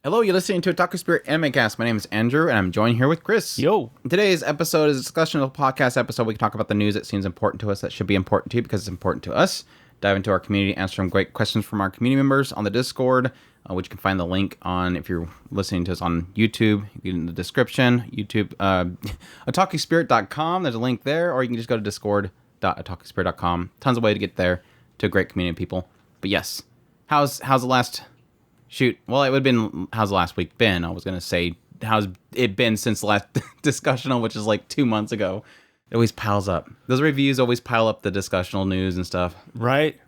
Hello, you're listening to Otaku Spirit Animecast. My name is Andrew, and I'm joined here with Chris. Yo. Today's episode is a discussion of a podcast episode. We can talk about the news that seems important to us, that should be important to you because it's important to us. Dive into our community, answer some great questions from our community members on the Discord, which you can find the link on if you're listening to us on YouTube. You get in the description, YouTube, otakuspirit.com. There's a link there, or you can just go to discord.otakuspirit.com. Tons of way to get there to a great community of people. But yes, how's the last... Shoot. Well, it would have been, how's the last week been? I was going to say, how's it been since the last discussional, which is like 2 months ago. It always piles up. Those reviews always pile up the discussional news and stuff. Right.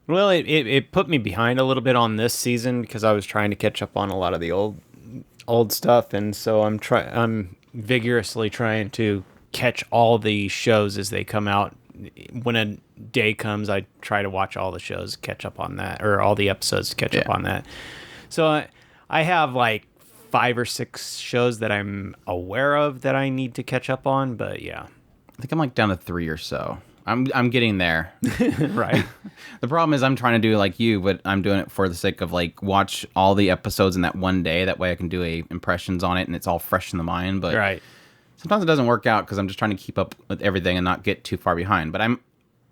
Well, it put me behind a little bit on this season because I was trying to catch up on a lot of the old stuff, and so I'm vigorously trying to catch all the shows as they come out. When a day comes, I try to watch all the shows, catch up on that, or all the episodes, catch up on that. So I have like 5 or 6 shows that I'm aware of that I need to catch up on, but yeah. I think I'm like down to 3 or so. I'm getting there. Right. The problem is I'm trying to do like you, but I'm doing it for the sake of like watch all the episodes in that one day. That way I can do impressions on it and it's all fresh in the mind. But right. Sometimes it doesn't work out because I'm just trying to keep up with everything and not get too far behind. But I'm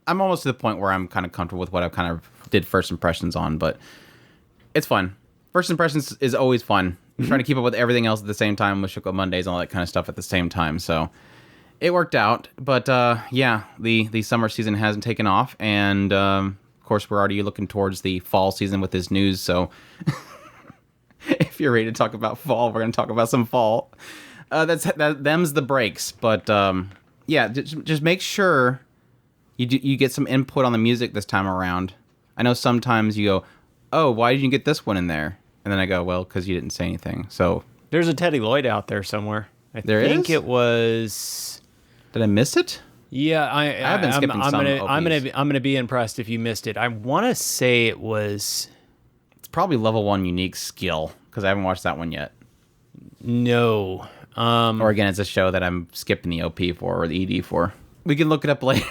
almost to the point where I'm kind of comfortable with what I kind of did first impressions on. But it's fun. First impressions is always fun. Trying to keep up with everything else at the same time with Shoko Mondays and all that kind of stuff at the same time. So it worked out. But yeah, the summer season hasn't taken off. And of course, we're already looking towards the fall season with this news. So if you're ready to talk about fall, we're going to talk about some fall. Them's the breaks. But yeah, just make sure you get some input on the music this time around. I know sometimes you go, oh, why did you get this one in there? And then I go, well, because you didn't say anything. So there's a Teddy Lloyd out there somewhere. I think it was. Did I miss it? Yeah, I've been skipping some. I'm gonna be impressed if you missed it. I want to say it was. It's probably level 1 unique skill because I haven't watched that one yet. No. Or again, it's a show that I'm skipping the OP for or the ED for. We can look it up later.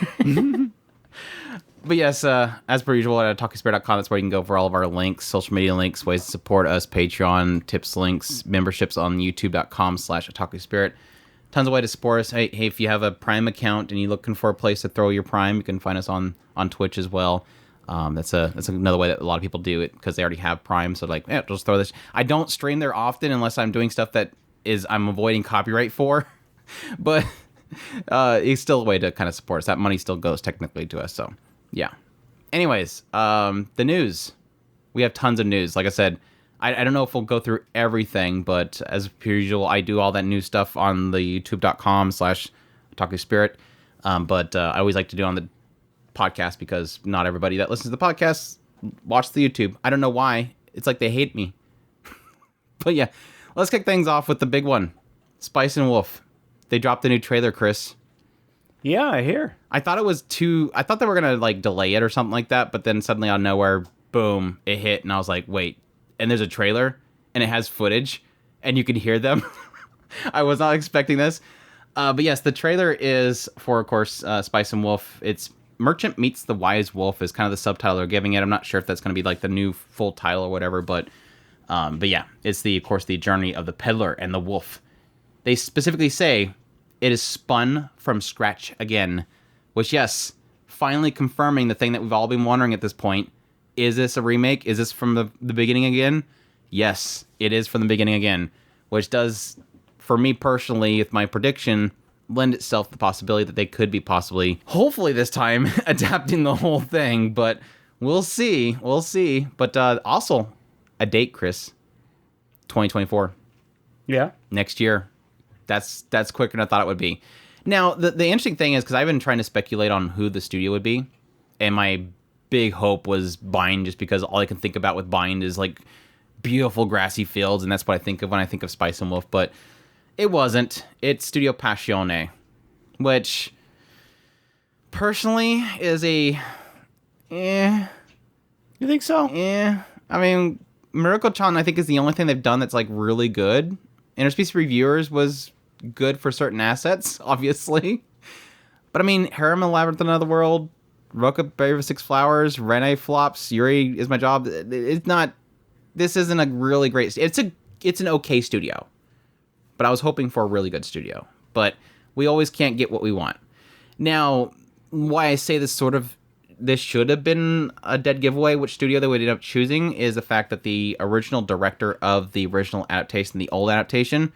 But yes, as per usual, at otakuspirit.com, that's where you can go for all of our links, social media links, ways to support us, Patreon, tips, links, memberships on youtube.com/otakuspirit. Tons of ways to support us. Hey, if you have a Prime account and you're looking for a place to throw your Prime, you can find us on Twitch as well. That's another way that a lot of people do it because they already have Prime. So like, yeah, just throw this. I don't stream there often unless I'm doing stuff that I'm avoiding copyright for. But it's still a way to kind of support us. That money still goes technically to us. So yeah. Anyways, the news. We have tons of news. Like I said, I don't know if we'll go through everything, but as per usual, I do all that new stuff on the youtube.com/otakuspirit. But I always like to do it on the podcast because not everybody that listens to the podcast watch the YouTube. I don't know why. It's like they hate me. But yeah, let's kick things off with the big one. Spice and Wolf. They dropped a new trailer, Chris. Yeah, I hear. I thought they were going to like delay it or something like that, but then suddenly out of nowhere, boom, it hit. And I was like, wait, and there's a trailer and it has footage and you can hear them. I was not expecting this. But yes, the trailer is for, of course, Spice and Wolf. It's Merchant Meets the Wise Wolf is kind of the subtitle they're giving it. I'm not sure if that's going to be like the new full title or whatever, but yeah, it's of course, the journey of the peddler and the wolf. They specifically say it is spun from scratch again, which, yes, finally confirming the thing that we've all been wondering at this point. Is this a remake? Is this from the beginning again? Yes, it is from the beginning again, which does, for me personally, with my prediction, lend itself to the possibility that they could be possibly, hopefully this time, adapting the whole thing, but we'll see. We'll see. But also, a date, Chris. 2024. Yeah. Next year. That's quicker than I thought it would be. Now, the interesting thing is, because I've been trying to speculate on who the studio would be, and my big hope was Bind, just because all I can think about with Bind is, like, beautiful grassy fields, and that's what I think of when I think of Spice and Wolf, but it wasn't. It's Studio Passione, which, personally, is a... You think so? I mean, Miracle-chan, I think, is the only thing they've done that's, like, really good. Interspecies Reviewers was good for certain assets, obviously. But I mean, Harem and Labyrinth of Another World, Roka Berry of Six Flowers, Rene flops, Yuri is My Job. It's not... This isn't a really great... It's a it's an okay studio. But I was hoping for a really good studio. But we always can't get what we want. Now, why I say this should have been a dead giveaway, which studio they would end up choosing, is the fact that the original director of the original adaptation, the old adaptation,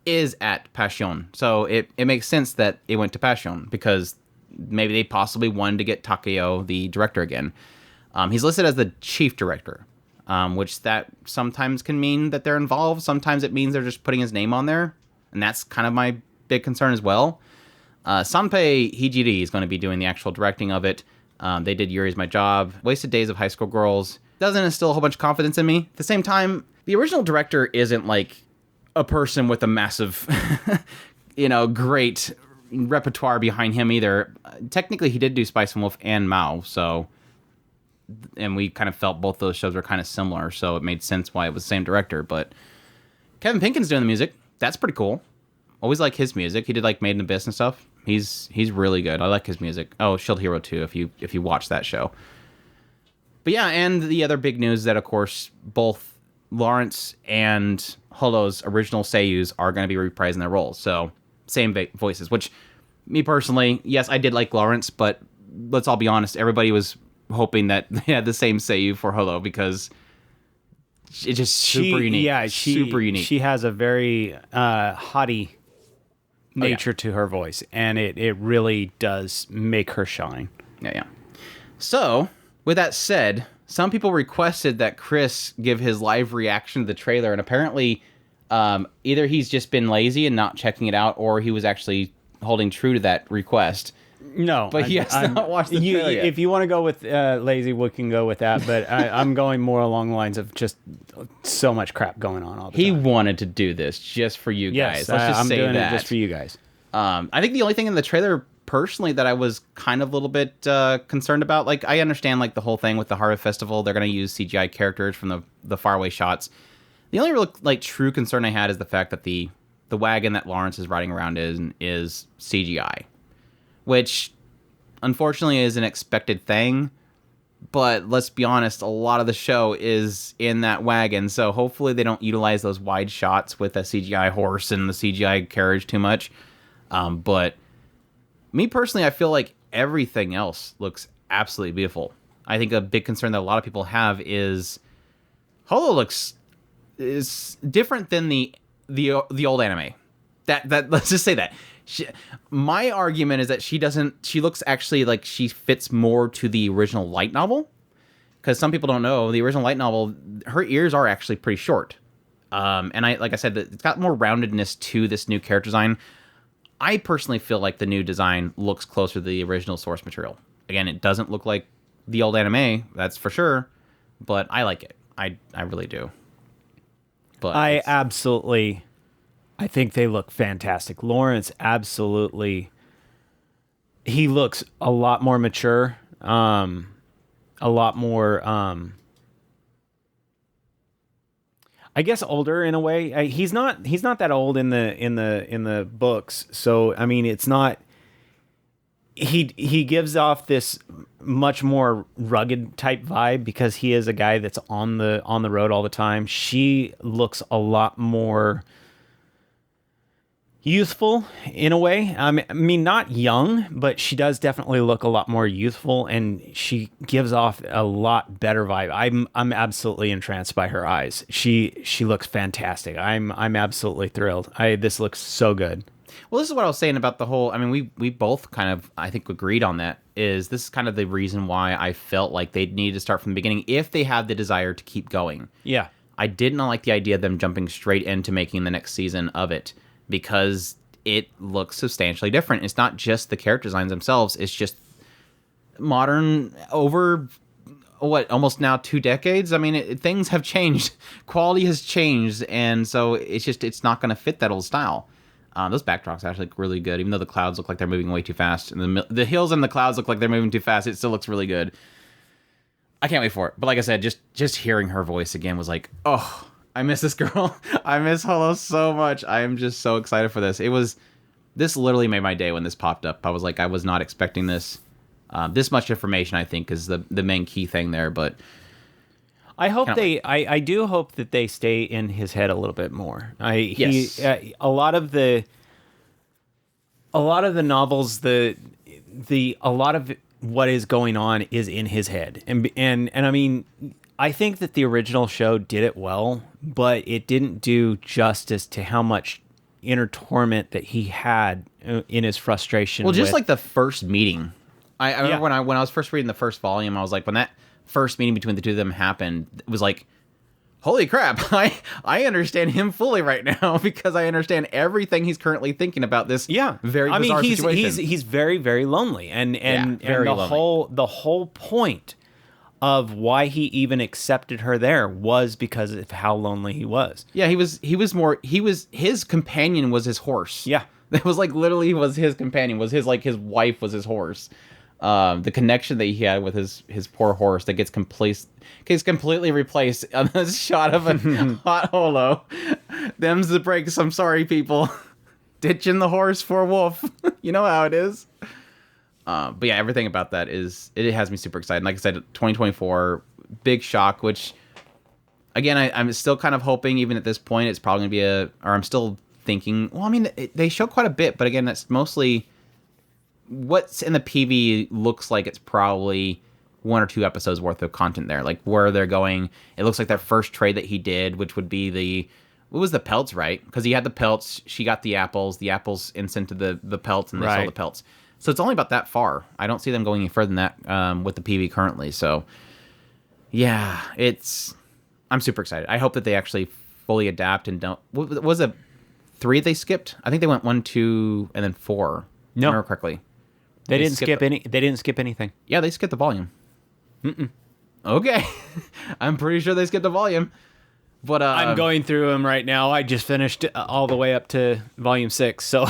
is at Passion. So it makes sense that it went to Passion, because maybe they possibly wanted to get Takeo, the director, again. He's listed as the chief director, which that sometimes can mean that they're involved. Sometimes it means they're just putting his name on there. And that's kind of my big concern as well. Sanpei Hijiri is going to be doing the actual directing of it. They did Yuri's My Job, Wasted Days of High School Girls. Doesn't instill a whole bunch of confidence in me. At the same time, the original director isn't like a person with a massive, great repertoire behind him either. Technically, he did do Spice and Wolf and Mao, and we kind of felt both those shows were kind of similar, so it made sense why it was the same director. But Kevin Pinkin's doing the music. That's pretty cool. Always like his music. He did like Made in Abyss and stuff. He's really good. I like his music. Oh, Shield Hero 2 if you watch that show. But yeah, and the other big news that, of course, both Lawrence and Holo's original seiyus are going to be reprising their roles. So same voices, which me personally, yes, I did like Lawrence, but let's all be honest, everybody was hoping that they had the same seiyu for Holo, because it's just super unique. Yeah, super unique. She has a very haughty nature to her voice, and it really does make her shine. Yeah. So, with that said, some people requested that Chris give his live reaction to the trailer, and apparently either he's just been lazy and not checking it out, or he was actually holding true to that request. No, but he has not watched the trailer yet. If you want to go with lazy, we can go with that, but I'm going more along the lines of just so much crap going on all the time. He wanted to do this just for you guys. Let's just say doing it just for you guys. I think the only thing in the trailer, personally, that I was kind of a little bit concerned about, like, I understand like the whole thing with the Harvest Festival, they're going to use CGI characters from the faraway shots. The only real like true concern I had is the fact that the wagon that Lawrence is riding around in is CGI, which unfortunately is an expected thing. But let's be honest, a lot of the show is in that wagon, so hopefully they don't utilize those wide shots with a CGI horse and the CGI carriage too much. But me personally, I feel like everything else looks absolutely beautiful. I think a big concern that a lot of people have is Holo is different than the old anime. That let's just say that. My argument is that she looks actually like she fits more to the original light novel, because some people don't know the original light novel, her ears are actually pretty short. And like I said, it's got more roundedness to this new character design. I personally feel like the new design looks closer to the original source material. Again, it doesn't look like the old anime, that's for sure, but I like it. I really do. But I think they look fantastic. Lawrence, absolutely. He looks a lot more mature, a lot more, I guess, older in a way. He's not that old in the books. So I mean, it's not. He gives off this much more rugged type vibe because he is a guy that's on the road all the time. She looks a lot more youthful in a way. I mean, not young, but she does definitely look a lot more youthful, and she gives off a lot better vibe. I'm absolutely entranced by her eyes. She looks fantastic. I'm absolutely thrilled. This looks so good. Well, this is what I was saying about the whole. I mean, we both kind of, I think, agreed on that. This is kind of the reason why I felt like they needed to start from the beginning if they have the desire to keep going. Yeah, I did not like the idea of them jumping straight into making the next season of it, because it looks substantially different. It's not just the character designs themselves. It's just modern over, almost now 2 decades? I mean, things have changed. Quality has changed, and so it's not going to fit that old style. Those backdrops actually look really good, even though the clouds look like they're moving way too fast. And the hills and the clouds look like they're moving too fast. It still looks really good. I can't wait for it. But like I said, just hearing her voice again was like, oh, I miss this girl. I miss Holo so much. I am just so excited for this. This literally made my day when this popped up. I was like, I was not expecting this. This much information, I think, is the main key thing there. But I hope I do hope that they stay in his head a little bit more. Yes. A lot of the novels, a lot of what is going on is in his head, and I mean, I think that the original show did it well, but it didn't do justice to how much inner torment that he had in his frustration. Well, just like the first meeting, I remember when I was first reading the first volume, I was like, when that first meeting between the two of them happened, it was like, holy crap, I understand him fully right now because I understand everything he's currently thinking about this very bizarre situation. He's very, very lonely, and the whole point of why he even accepted her there was because of how lonely he was. Yeah, his companion was his horse. Yeah. It was like literally was his companion, was his wife was his horse. The connection that he had with his poor horse that gets completely replaced on this shot of a hot holo. Them's the breaks. I'm sorry, people. Ditching the horse for a wolf. You know how it is. But yeah, everything about that it has me super excited. Like I said, 2024, big shock, which again, I'm still kind of hoping, even at this point, it's probably going to be or I'm still thinking, well, I mean, they show quite a bit, but again, that's mostly what's in the PV looks like it's probably 1 or 2 episodes worth of content there, like where they're going. It looks like that first trade that he did, which would be what was the pelts, right? Because he had the pelts, she got the apples incented the pelts, and they sold the pelts. So it's only about that far. I don't see them going any further than that with the PV currently. So, yeah, I'm super excited. I hope that they actually fully adapt and don't... Was it 3 they skipped? I think they went 1, 2, and then 4. No. If I remember correctly. They didn't skip anything. Yeah, they skipped the volume. Okay. I'm pretty sure they skipped the volume. But I'm going through them right now. I just finished all the way up to volume 6, so...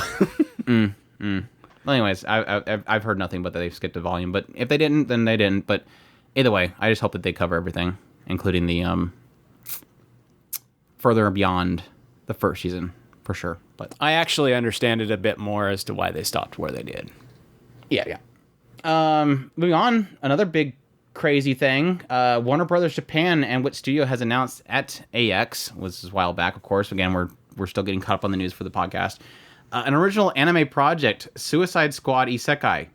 Well, anyways, I've heard nothing but that they've skipped a volume. But if they didn't, then they didn't. But either way, I just hope that they cover everything, including the further beyond the first season, for sure. But I actually understand it a bit more as to why they stopped where they did. Yeah. Moving on, another big crazy thing. Warner Brothers Japan and Wit Studio has announced at AX, was a while back, of course. Again, we're still getting caught up on the news for the podcast. An original anime project, Suicide Squad Isekai,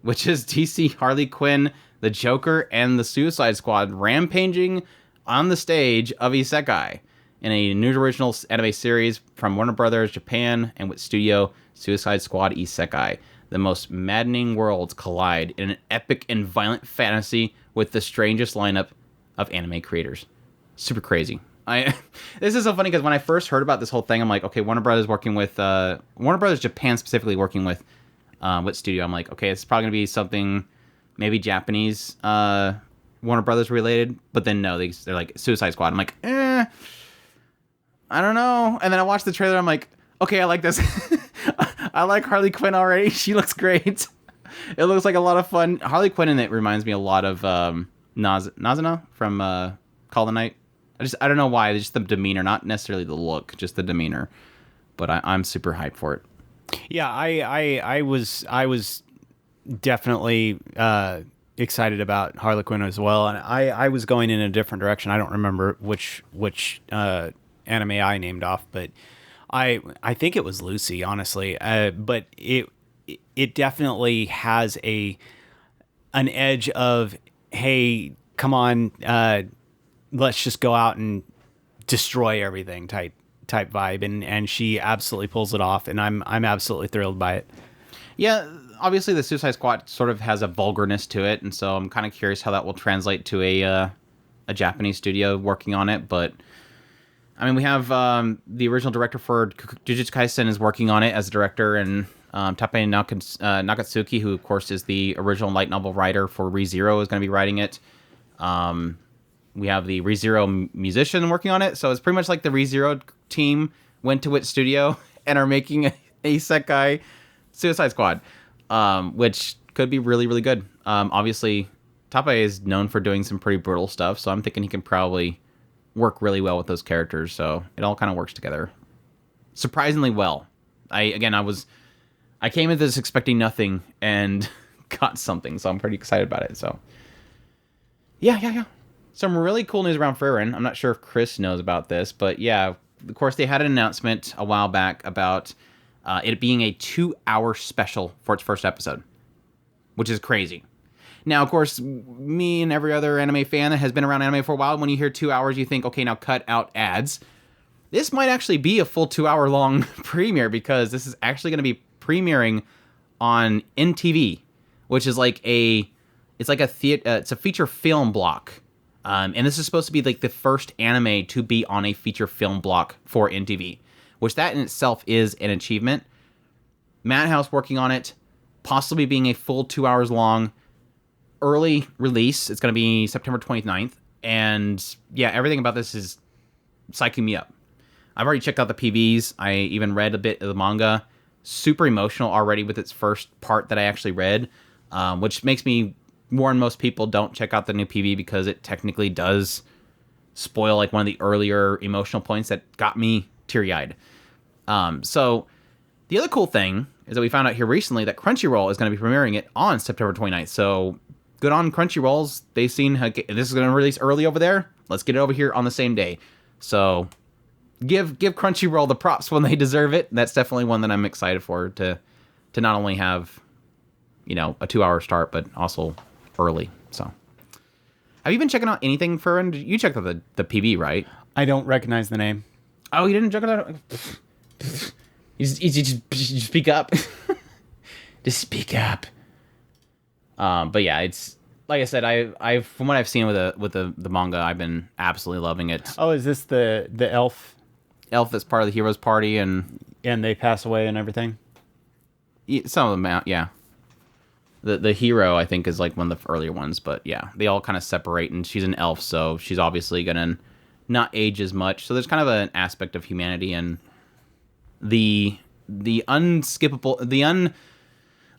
which is DC Harley Quinn, the Joker, and the Suicide Squad rampaging on the stage of Isekai in a new original anime series from Warner Brothers Japan and with Studio Suicide Squad Isekai. The most maddening worlds collide in an epic and violent fantasy with the strangest lineup of anime creators. Super crazy. This is so funny because when I first heard about this whole thing, I'm like, okay, Warner Brothers Japan specifically working with Studio. I'm like, okay, it's probably gonna be something maybe Japanese Warner Brothers related, but then no, they're like Suicide Squad. I'm like, I don't know. And then I watched the trailer. I'm like, okay, I like this. I like Harley Quinn already. She looks great. It looks like a lot of fun. Harley Quinn in it reminds me a lot of Nazuna from Call the Night. I don't know why. Just the demeanor, not necessarily the look, just the demeanor. But I'm super hyped for it. Yeah, I was definitely excited about Harley Quinn as well, and I was going in a different direction. I don't remember which anime I named off, but I think it was Lucy, honestly. But it definitely has an edge of, hey, come on, let's just go out and destroy everything type vibe, and she absolutely pulls it off, and I'm absolutely thrilled by it. Yeah, obviously the Suicide Squad sort of has a vulgarness to it, and so I'm kind of curious how that will translate to a Japanese studio working on it. But I mean, we have the original director for Jujutsu Kaisen is working on it as a director, and Tappei Nakatsuki, who of course is the original light novel writer for ReZero, is going to be writing it. We have the ReZero musician working on it, so it's pretty much like the ReZero team went to Wit Studio and are making a isekai Suicide Squad, which could be really, really good. Obviously, Tappei is known for doing some pretty brutal stuff, so I'm thinking he can probably work really well with those characters, so it all kind of works together surprisingly well. I came into this expecting nothing and got something, so I'm pretty excited about it. So yeah. Some really cool news around Frieren. I'm not sure if Chris knows about this, but yeah, of course they had an announcement a while back about it being a 2-hour special for its first episode, which is crazy. Now, of course, me and every other anime fan that has been around anime for a while, when you hear 2 hours, you think, okay, now cut out ads. This might actually be a full 2-hour long premiere because this is actually going to be premiering on NTV, which is like it's a feature film block. And this is supposed to be like the first anime to be on a feature film block for NTV, which that in itself is an achievement. Madhouse working on it, possibly being a full 2 hours long. Early release. It's going to be September 29th. And yeah, everything about this is psyching me up. I've already checked out the PVs. I even read a bit of the manga. Super emotional already with its first part that I actually read, which makes me warn most people don't check out the new PV because it technically does spoil like one of the earlier emotional points that got me teary-eyed. So the other cool thing is that we found out here recently that Crunchyroll is going to be premiering it on September 29th. So good on Crunchyrolls. They've seen this is going to release early over there. Let's get it over here on the same day. So give Crunchyroll the props when they deserve it. That's definitely one that I'm excited for to not only have, a 2-hour start, but also early. So have you been checking out anything for? And you checked out the PV, right? I don't recognize the name. Oh, you didn't check it out? You just speak up. Just speak up. But yeah, it's like I said. I from what I've seen with the manga, I've been absolutely loving it. Oh, is this the elf? Elf that's part of the heroes party, and they pass away and everything. Some of them, yeah. The hero I think is like one of the earlier ones, but yeah, they all kind of separate, and she's an elf, so she's obviously gonna not age as much. So there's kind of an aspect of humanity and the unskippable, the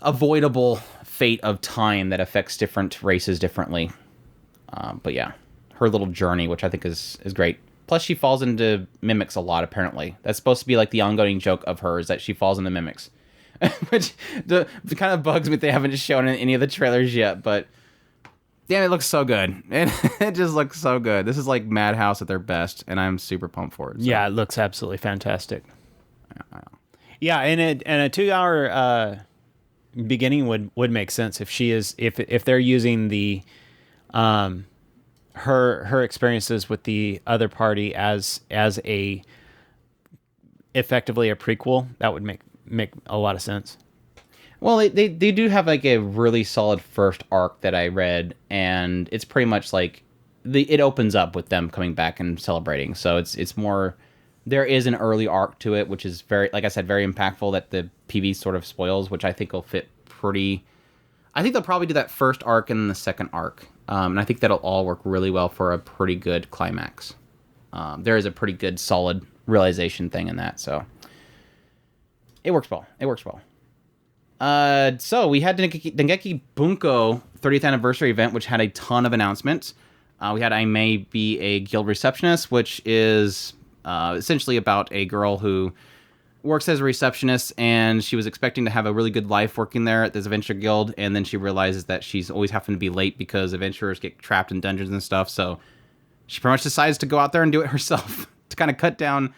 unavoidable fate of time that affects different races differently. But yeah, her little journey, which I think is great. Plus, she falls into mimics a lot, apparently. That's supposed to be like the ongoing joke of hers, that she falls into mimics. Which it kind of bugs me they haven't shown in any of the trailers yet, but damn, it looks so good. It just looks so good. This is like Madhouse at their best, and I'm super pumped for it. So. Yeah, it looks absolutely fantastic. Yeah, and a 2-hour beginning would make sense if they're using the her experiences with the other party as a effectively a prequel. That would make a lot of sense. Well, they do have like a really solid first arc that I read, and it's pretty much like it opens up with them coming back and celebrating. So it's more, there is an early arc to it, which is very, like I said, very impactful that the PV sort of spoils, which I think will fit pretty. I think they'll probably do that first arc and the second arc, and I think that'll all work really well for a pretty good climax. There is a pretty good solid realization thing in that, so it works well. So we had Dengeki Bunko 30th anniversary event, which had a ton of announcements. We had I May Be a Guild Receptionist, which is essentially about a girl who works as a receptionist, and she was expecting to have a really good life working there at this adventure guild, and then she realizes that she's always having to be late because adventurers get trapped in dungeons and stuff, so she pretty much decides to go out there and do it herself to kind of cut down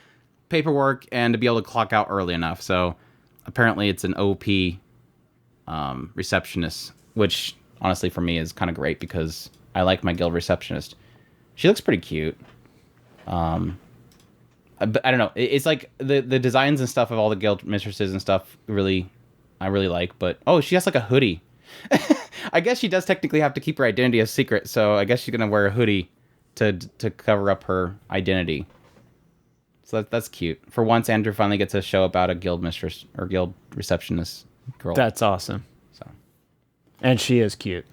paperwork and to be able to clock out early enough. So apparently it's an OP receptionist, which honestly for me is kind of great because I like my guild receptionist. She looks pretty cute. But I don't know. It's like the designs and stuff of all the guild mistresses and stuff I really like. But oh, she has like a hoodie. I guess she does technically have to keep her identity a secret, so I guess she's gonna wear a hoodie to cover up her identity. So that's cute. For once, Andrew finally gets a show about a guild mistress or guild receptionist girl. That's awesome. So, and she is cute.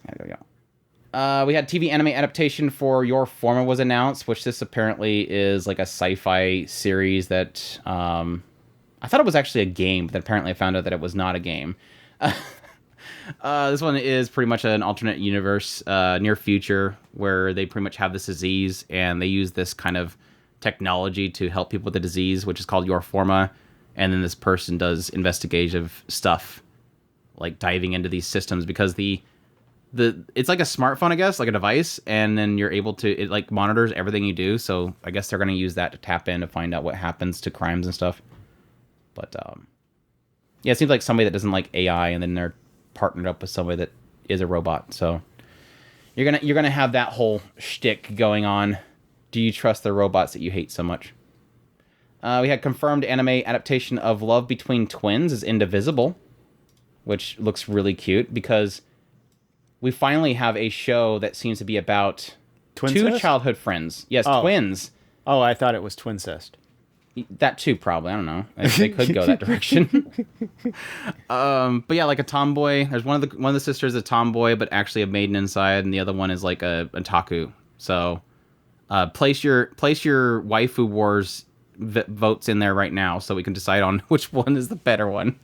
Yeah. We had TV anime adaptation for Your Forma was announced, which this apparently is like a sci-fi series that I thought it was actually a game, but then apparently I found out that it was not a game. This one is pretty much an alternate universe, near future, where they pretty much have this disease, and they use this kind of technology to help people with the disease, which is called Your Forma, and then this person does investigative stuff, like diving into these systems, because the it's like a smartphone, I guess, like a device, and then you're able to, it like monitors everything you do. So I guess they're going to use that to tap in to find out what happens to crimes and stuff. But yeah, it seems like somebody that doesn't like AI, and then they're partnered up with somebody that is a robot. So you're gonna have that whole shtick going on. Do you trust the robots that you hate so much? We had confirmed anime adaptation of Love Between Twins is Indivisible, which looks really cute because we finally have a show that seems to be about two childhood friends. Yes, twins. Oh, I thought it was twincest. That too, probably. I don't know. They could go that direction. But yeah, like a tomboy. There's one of the sisters a tomboy, but actually a maiden inside, and the other one is like a otaku. So, place your waifu wars votes in there right now, so we can decide on which one is the better one.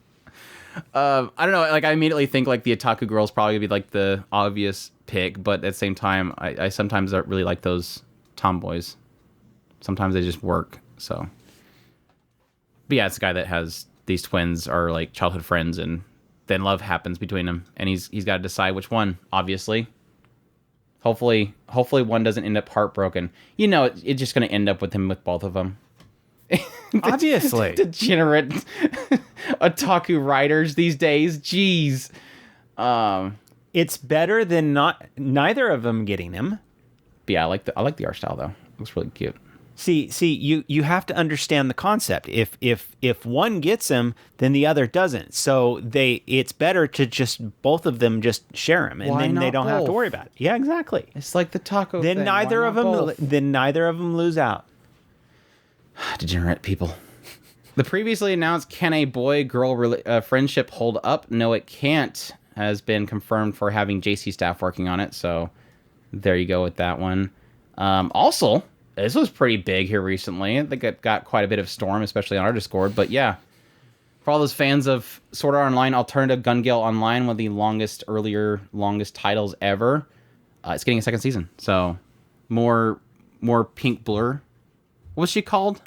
I don't know. Like I immediately think like the otaku girl is probably gonna be like the obvious pick, but at the same time, I sometimes don't really like those tomboys. Sometimes they just work. So, but yeah, it's a guy that has these twins are like childhood friends, and then love happens between them, and he's got to decide which one. Obviously, hopefully one doesn't end up heartbroken. You know, it's just gonna end up with him with both of them. Obviously. Degenerate otaku writers these days. Jeez. It's better than neither of them getting him. But yeah, I like the art style though. It looks really cute. See, you have to understand the concept. If one gets him, then the other doesn't. So it's better to just both of them just share him, and Why then not they don't have to both? worry about it. Yeah, exactly. It's like the taco Then thing. neither of them lose out. Degenerate people. The previously announced Can a Boy-Girl Friendship Hold Up? No, it can't. Has been confirmed for having JC staff working on it. So there you go with that one. Also, this was pretty big here recently. I think it got quite a bit of storm, especially on our Discord. But yeah, for all those fans of Sword Art Online Alternative Gun Gale Online, one of the longest titles ever, it's getting a second season. So more pink blur. What's she called?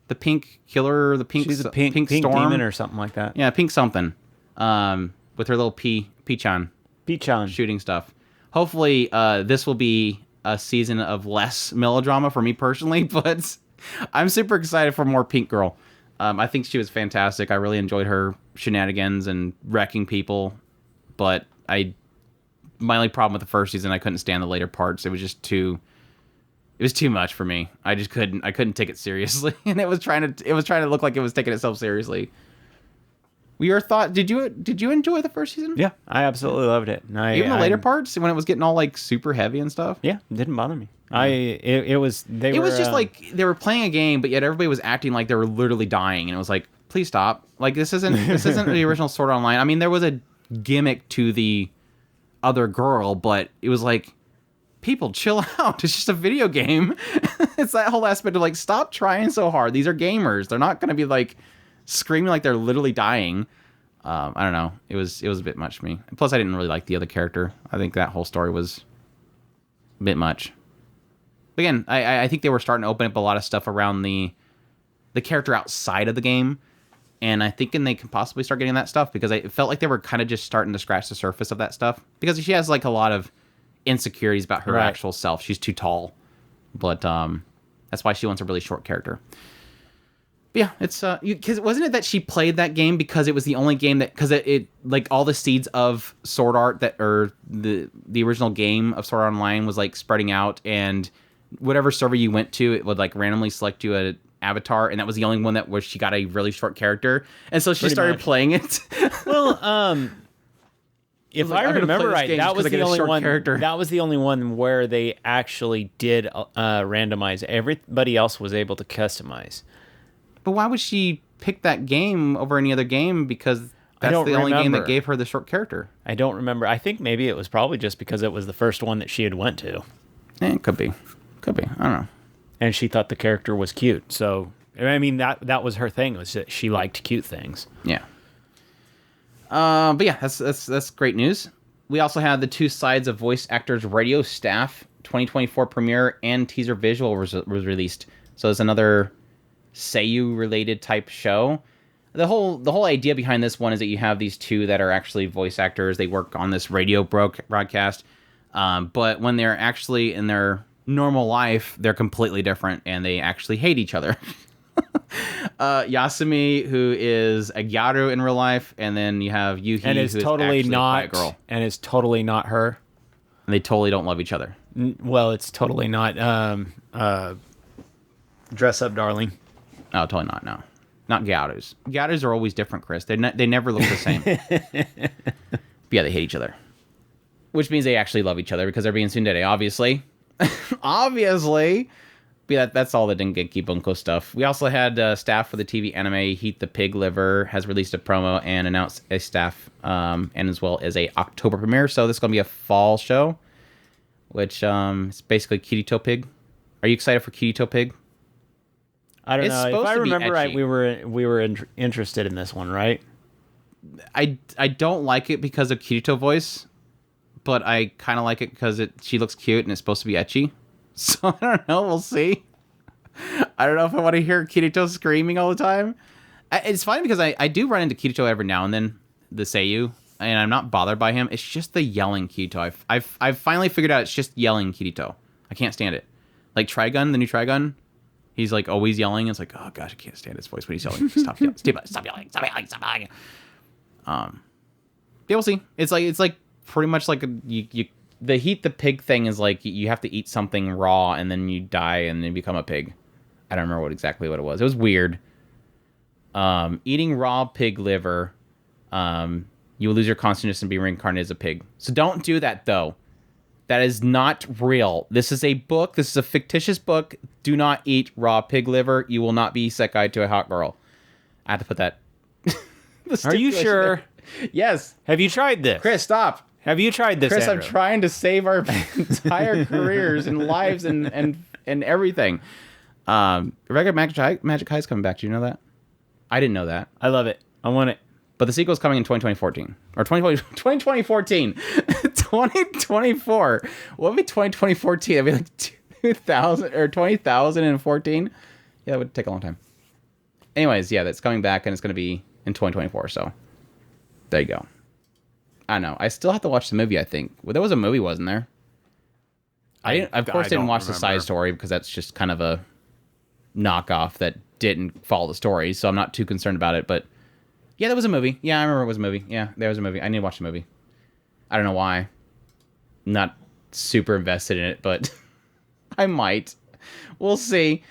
The pink killer, the pink. She's a pink storm demon or something like that. Yeah, pink something. With her little P-chan shooting stuff. Hopefully, this will be a season of less melodrama for me personally, but I'm super excited for more Pink Girl. I think she was fantastic. I really enjoyed her shenanigans and wrecking people, but my only problem with the first season, I couldn't stand the later parts. It was just too much for me. I couldn't take it seriously, and it was trying to look like it was taking itself seriously. Your thought? Did you enjoy the first season? Yeah, I absolutely loved it. Even the later parts when it was getting all like super heavy and stuff. Yeah, it didn't bother me. It was just like they were playing a game, but yet everybody was acting like they were literally dying, and it was like, please stop. Like this isn't the original Sword Art Online. I mean, there was a gimmick to the other girl, but it was like, people chill out. It's just a video game. It's that whole aspect of like, stop trying so hard. These are gamers. They're not going to be like screaming like they're literally dying. I don't know. It was a bit much for me. Plus, I didn't really like the other character. I think that whole story was a bit much. But again, I think they were starting to open up a lot of stuff around the character outside of the game. And I think they can possibly start getting that stuff because it felt like they were kind of just starting to scratch the surface of that stuff. Because she has like a lot of insecurities about her actual self. She's too tall. But that's why she wants a really short character. But yeah, it's because wasn't it that she played that game because it was the only game that because it like all the seeds of Sword Art that or the original game of Sword Art Online was like spreading out, and whatever server you went to, it would like randomly select you a avatar, and that was the only one that where she got a really short character, and so she started playing it. Well, if I remember right, that was the only one. That was the only one where they actually did randomize. Everybody else was able to customize. But why would she pick that game over any other game? Because that's the only game that gave her the short character. I don't remember. I think maybe it was probably just because it was the first one that she had went to. It could be. I don't know. And she thought the character was cute. So I mean that was her thing, was that she liked cute things. Yeah. But yeah, that's great news. We also have the Two Sides of Voice Actors Radio Staff 2024 premiere and teaser visual was released. So it's another Seiyu related type show. the whole idea behind this one is that you have these two that are actually voice actors. They work on this radio broadcast, but when they're actually in their normal life, they're completely different, and they actually hate each other. Yasumi, who is a gyaru in real life, and then you have Yuhi, and is who totally is not a girl, and is totally not her. and they totally don't love each other. Well, it's totally not dress up, darling. Oh, totally not. No, not gyarus. Gyarus are always different, Chris. They never look the same. But yeah, they hate each other, which means they actually love each other because they're being tsundere, obviously. Obviously. But yeah, that's all the Dengeki Bunko stuff. We also had staff for the TV anime Heat the Pig Liver has released a promo and announced a staff and as well as a October premiere. So this is going to be a fall show, which it's basically Kirito Pig. Are you excited for Kirito Pig? I don't know. If I remember right, etchy. we were interested in this one, right? I don't like it because of Kirito voice, but I kind of like it because she looks cute and it's supposed to be ecchi. So I don't know. We'll see. I don't know if I want to hear Kirito screaming all the time. It's funny because I do run into Kirito every now and then, the Seiyu, and I'm not bothered by him. It's just the yelling Kirito. I've finally figured out it's just yelling Kirito. I can't stand it. Like Trigun, the new Trigun, he's like always yelling. It's like, oh gosh, I can't stand his voice when he's yelling. Stop yelling. Stop yelling. Stop yelling. Stop yelling. Yeah, we'll see. It's like pretty much like the Heat the Pig thing is like you have to eat something raw and then you die and then become a pig. I don't remember exactly what it was. It was weird. Eating raw pig liver, you will lose your consciousness and be reincarnated as a pig. So don't do that, though. That is not real. This is a book. This is a fictitious book. Do not eat raw pig liver. You will not be isekai to a hot girl. I have to put that. Are you sure? Yes. Have you tried this? Chris, stop. Have you tried this, Chris, Andrew? I'm trying to save our entire careers and lives and everything. Regular Magic High is coming back. Do you know that? I didn't know that. I love it. I want it. But the sequel is coming in 2014. Or 2014. 2024. What would be 2014? That'd be like 2000 or 20,014. Yeah, that would take a long time. Anyways, yeah, that's coming back and it's going to be in 2024. So there you go. I don't know. I still have to watch the movie, I think. Well, there was a movie, wasn't there? I didn't watch the side story because that's just kind of a knockoff that didn't follow the story, so I'm not too concerned about it. But yeah, there was a movie. Yeah, I remember it was a movie. Yeah, there was a movie. I need to watch the movie. I don't know why. I'm not super invested in it, but I might. We'll see.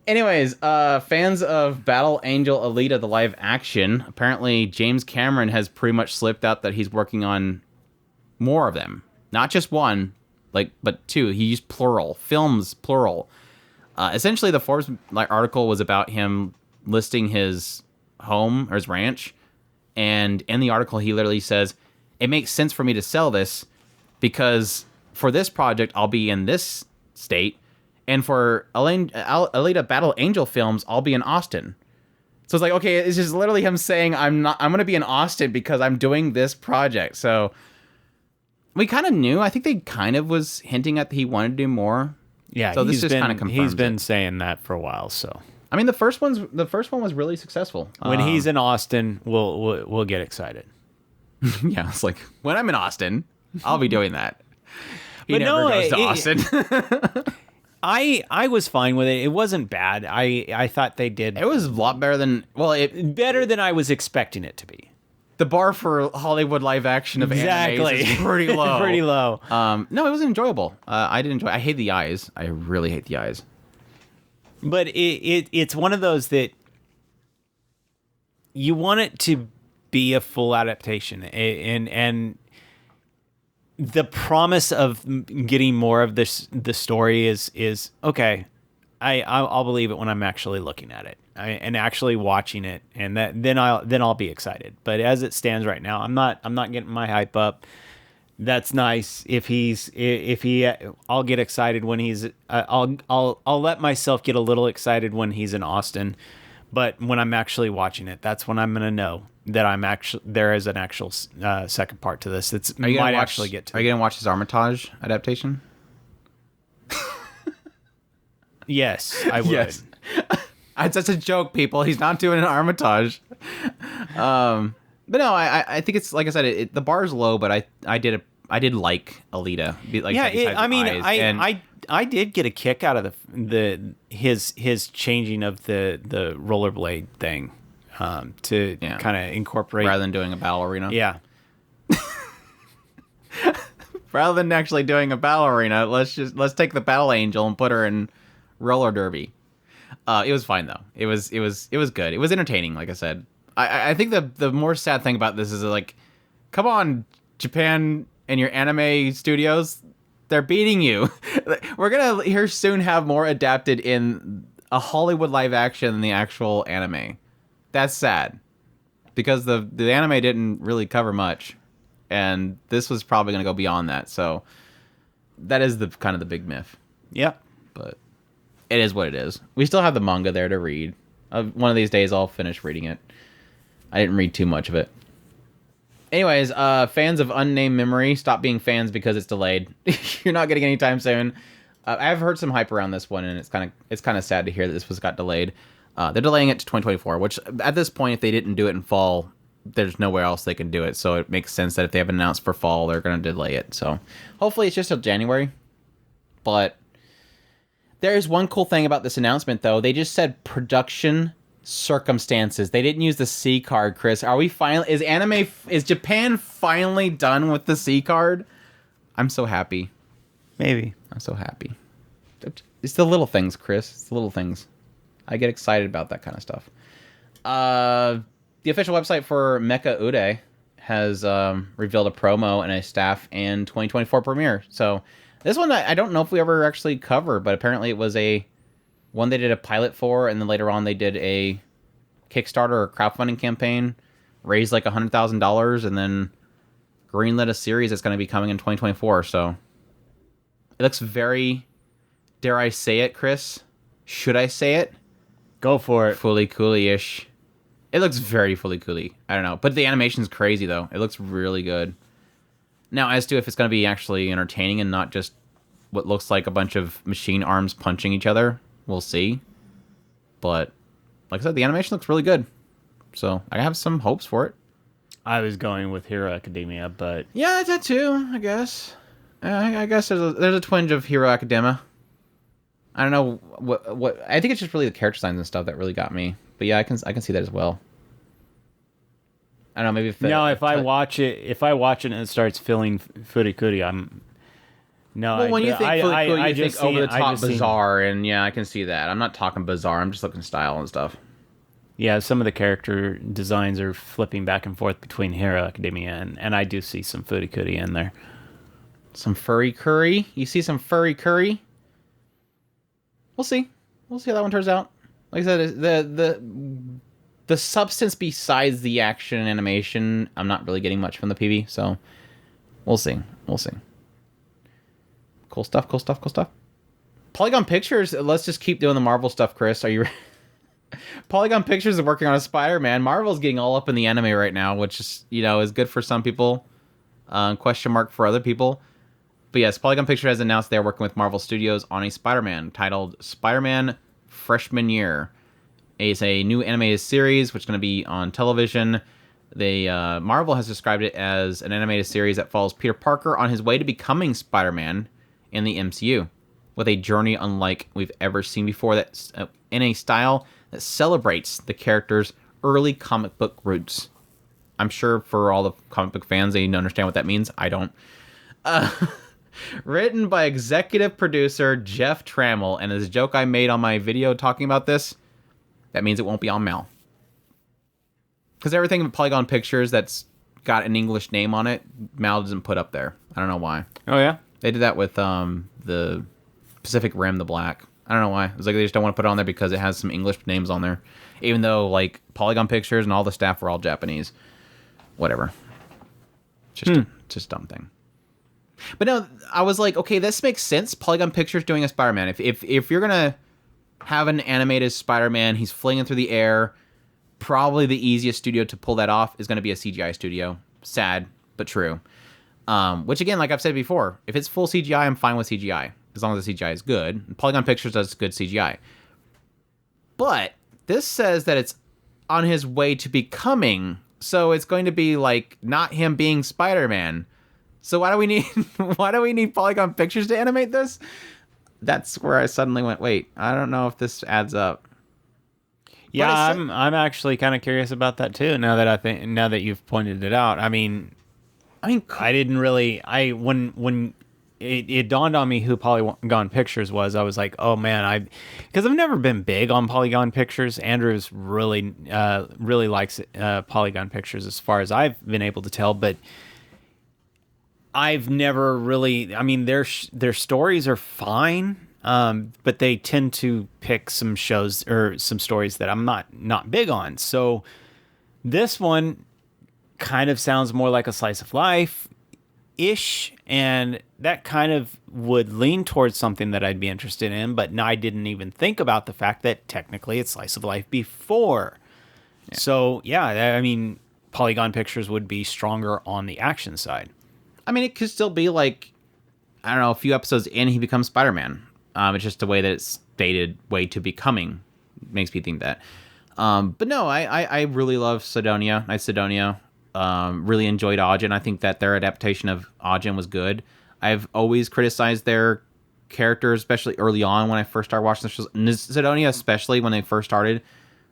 Anyways, fans of Battle Angel Alita, the live action, apparently James Cameron has pretty much slipped out that he's working on more of them. Not just one, but two. He used plural. Films, plural. Essentially, the Forbes article was about him listing his home or his ranch. And in the article, he literally says, it makes sense for me to sell this because for this project, I'll be in this state. And for Alita Battle Angel films, I'll be in Austin. So it's like, okay, it's just literally him saying, I'm going to be in Austin because I'm doing this project. So we kind of knew. I think they kind of was hinting at that he wanted to do more. Yeah, so this just kind of confirms he's been saying that for a while. So I mean, the first one was really successful. When he's in Austin, we'll get excited. Yeah, it's like when I'm in Austin, I'll be doing that. He but never goes to Austin. I was fine with it. It wasn't bad. I thought they did. It was a lot better than better than I was expecting it to be. The bar for Hollywood live action of anime is pretty low. Pretty low. No, it was enjoyable. I did enjoy. I hate the eyes. I really hate the eyes. But it's one of those that you want it to be a full adaptation, and the promise of getting more of the story is okay. I'll believe it when I'm actually looking at it and actually watching it, and then I'll be excited. But as it stands right now, I'm not getting my hype up. That's nice. I'll get excited when he's. I'll let myself get a little excited when he's in Austin, but when I'm actually watching it, that's when I'm gonna know that there is an actual second part to this. Actually get to. Are you gonna watch his Armitage adaptation? Yes, I would. Yes. That's a joke, people. He's not doing an Armitage. But no, I think it's like I said, the bar's low, but I did like Alita. Like Yeah, besides I mean, eyes, and I did get a kick out of his changing of the rollerblade thing, to kind of incorporate rather than doing a battle arena. Yeah. Rather than actually doing a battle arena, let's take the battle angel and put her in roller derby. It was fine though. It was good. It was entertaining. Like I said, I think the more sad thing about this is like, come on, Japan and your anime studios, they're beating you. We're gonna here soon have more adapted in a Hollywood live action than the actual anime. That's sad because the anime didn't really cover much. And this was probably going to go beyond that. So that is the kind of the big myth. Yep. But it is what it is. We still have the manga there to read. One of these days I'll finish reading it. I didn't read too much of it. Anyways, fans of Unnamed Memory, stop being fans because it's delayed. You're not getting it anytime soon. I've heard some hype around this one, and it's kind of sad to hear that this got delayed. They're delaying it to 2024, which at this point, if they didn't do it in fall, there's nowhere else they can do it. So it makes sense that if they have announced for fall, they're going to delay it. So hopefully it's just till January. But there is one cool thing about this announcement, though. They just said production circumstances. They didn't use the C card, Chris. Are we finally... Is Japan finally done with the C card? I'm so happy. Maybe. I'm so happy. It's the little things, Chris. It's the little things. I get excited about that kind of stuff. The official website for Mecha Ude has revealed a promo and a staff and 2024 premiere. So this one, I don't know if we ever actually covered, but apparently it was one they did a pilot for, and then later on they did a Kickstarter or crowdfunding campaign, raised like $100,000, and then greenlit a series that's going to be coming in 2024. So it looks very, dare I say it, Chris? Should I say it? Go for it. Fully cooley-ish. It looks very fully cooly. I don't know. But the animation's crazy, though. It looks really good. Now, as to if it's going to be actually entertaining and not just what looks like a bunch of machine arms punching each other, we'll see. But, like I said, the animation looks really good. So, I have some hopes for it. I was going with Hero Academia, but... Yeah, that too, I guess. I guess there's a twinge of Hero Academia. I don't know what I think it's just really the character designs and stuff that really got me. But yeah, I can see that as well. I don't know, maybe if I watch it and it starts feeling furikuri, I'm no. Well, when you think furikuri, you think over the top bizarre, and yeah, I can see that. I'm not talking bizarre. I'm just looking style and stuff. Yeah, some of the character designs are flipping back and forth between Hero Academia, and I do see some furikuri in there. Some furry curry? You see some furry curry? We'll see. We'll see how that one turns out. Like I said, the substance besides the action and animation, I'm not really getting much from the PV, so we'll see. We'll see. Cool stuff, cool stuff, cool stuff. Polygon Pictures, let's just keep doing the Marvel stuff, Chris. Are you Polygon Pictures is working on a Spider-Man. Marvel's getting all up in the anime right now, which is, is good for some people. Question mark for other people. But yes, Polygon Pictures has announced they're working with Marvel Studios on a Spider-Man titled Spider-Man Freshman Year. It's a new animated series which is going to be on television. Marvel has described it as an animated series that follows Peter Parker on his way to becoming Spider-Man in the MCU, with a journey unlike we've ever seen before, that's in a style that celebrates the character's early comic book roots. I'm sure for all the comic book fans, they understand what that means. I don't. Written by executive producer Jeff Trammell, and as a joke I made on my video talking about this, that means it won't be on Mal. Because everything in Polygon Pictures that's got an English name on it, Mal doesn't put up there. I don't know why. Oh, yeah? They did that with the Pacific Rim, the Black. I don't know why. It was like they just don't want to put it on there because it has some English names on there. Even though, like, Polygon Pictures and all the staff were all Japanese. Whatever. Just a dumb thing. But no, I was like, okay, this makes sense. Polygon Pictures doing a Spider-Man. If you're gonna have an animated Spider-Man, he's flinging through the air, probably the easiest studio to pull that off is going to be a CGI studio. Sad, but true. Which again, like I've said before, if it's full CGI, I'm fine with CGI as long as the CGI is good. Polygon Pictures does good CGI. But this says that it's on his way to becoming. So it's going to be like not him being Spider-Man. So why do we need Polygon Pictures to animate this? That's where I suddenly went, wait, I don't know if this adds up. Yeah, I'm actually kind of curious about that too. Now that you've pointed it out, I didn't really. When it dawned on me who Polygon Pictures was, I was like, oh man, because I've never been big on Polygon Pictures. Andrew's really likes Polygon Pictures as far as I've been able to tell, but I've never really. I mean, their stories are fine. But they tend to pick some shows or some stories that I'm not big on. So this one kind of sounds more like a slice of life ish, and that kind of would lean towards something that I'd be interested in. But I didn't even think about the fact that technically it's slice of life before. Yeah. So yeah, I mean, Polygon Pictures would be stronger on the action side. I mean, it could still be like, I don't know, a few episodes in, he becomes Spider-Man. It's just the way that it's stated, way to becoming, makes me think that. But no, I really love Sidonia. Really enjoyed Ajin. I think that their adaptation of Ajin was good. I've always criticized their characters, especially early on when I first started watching the shows. Sidonia, especially when they first started,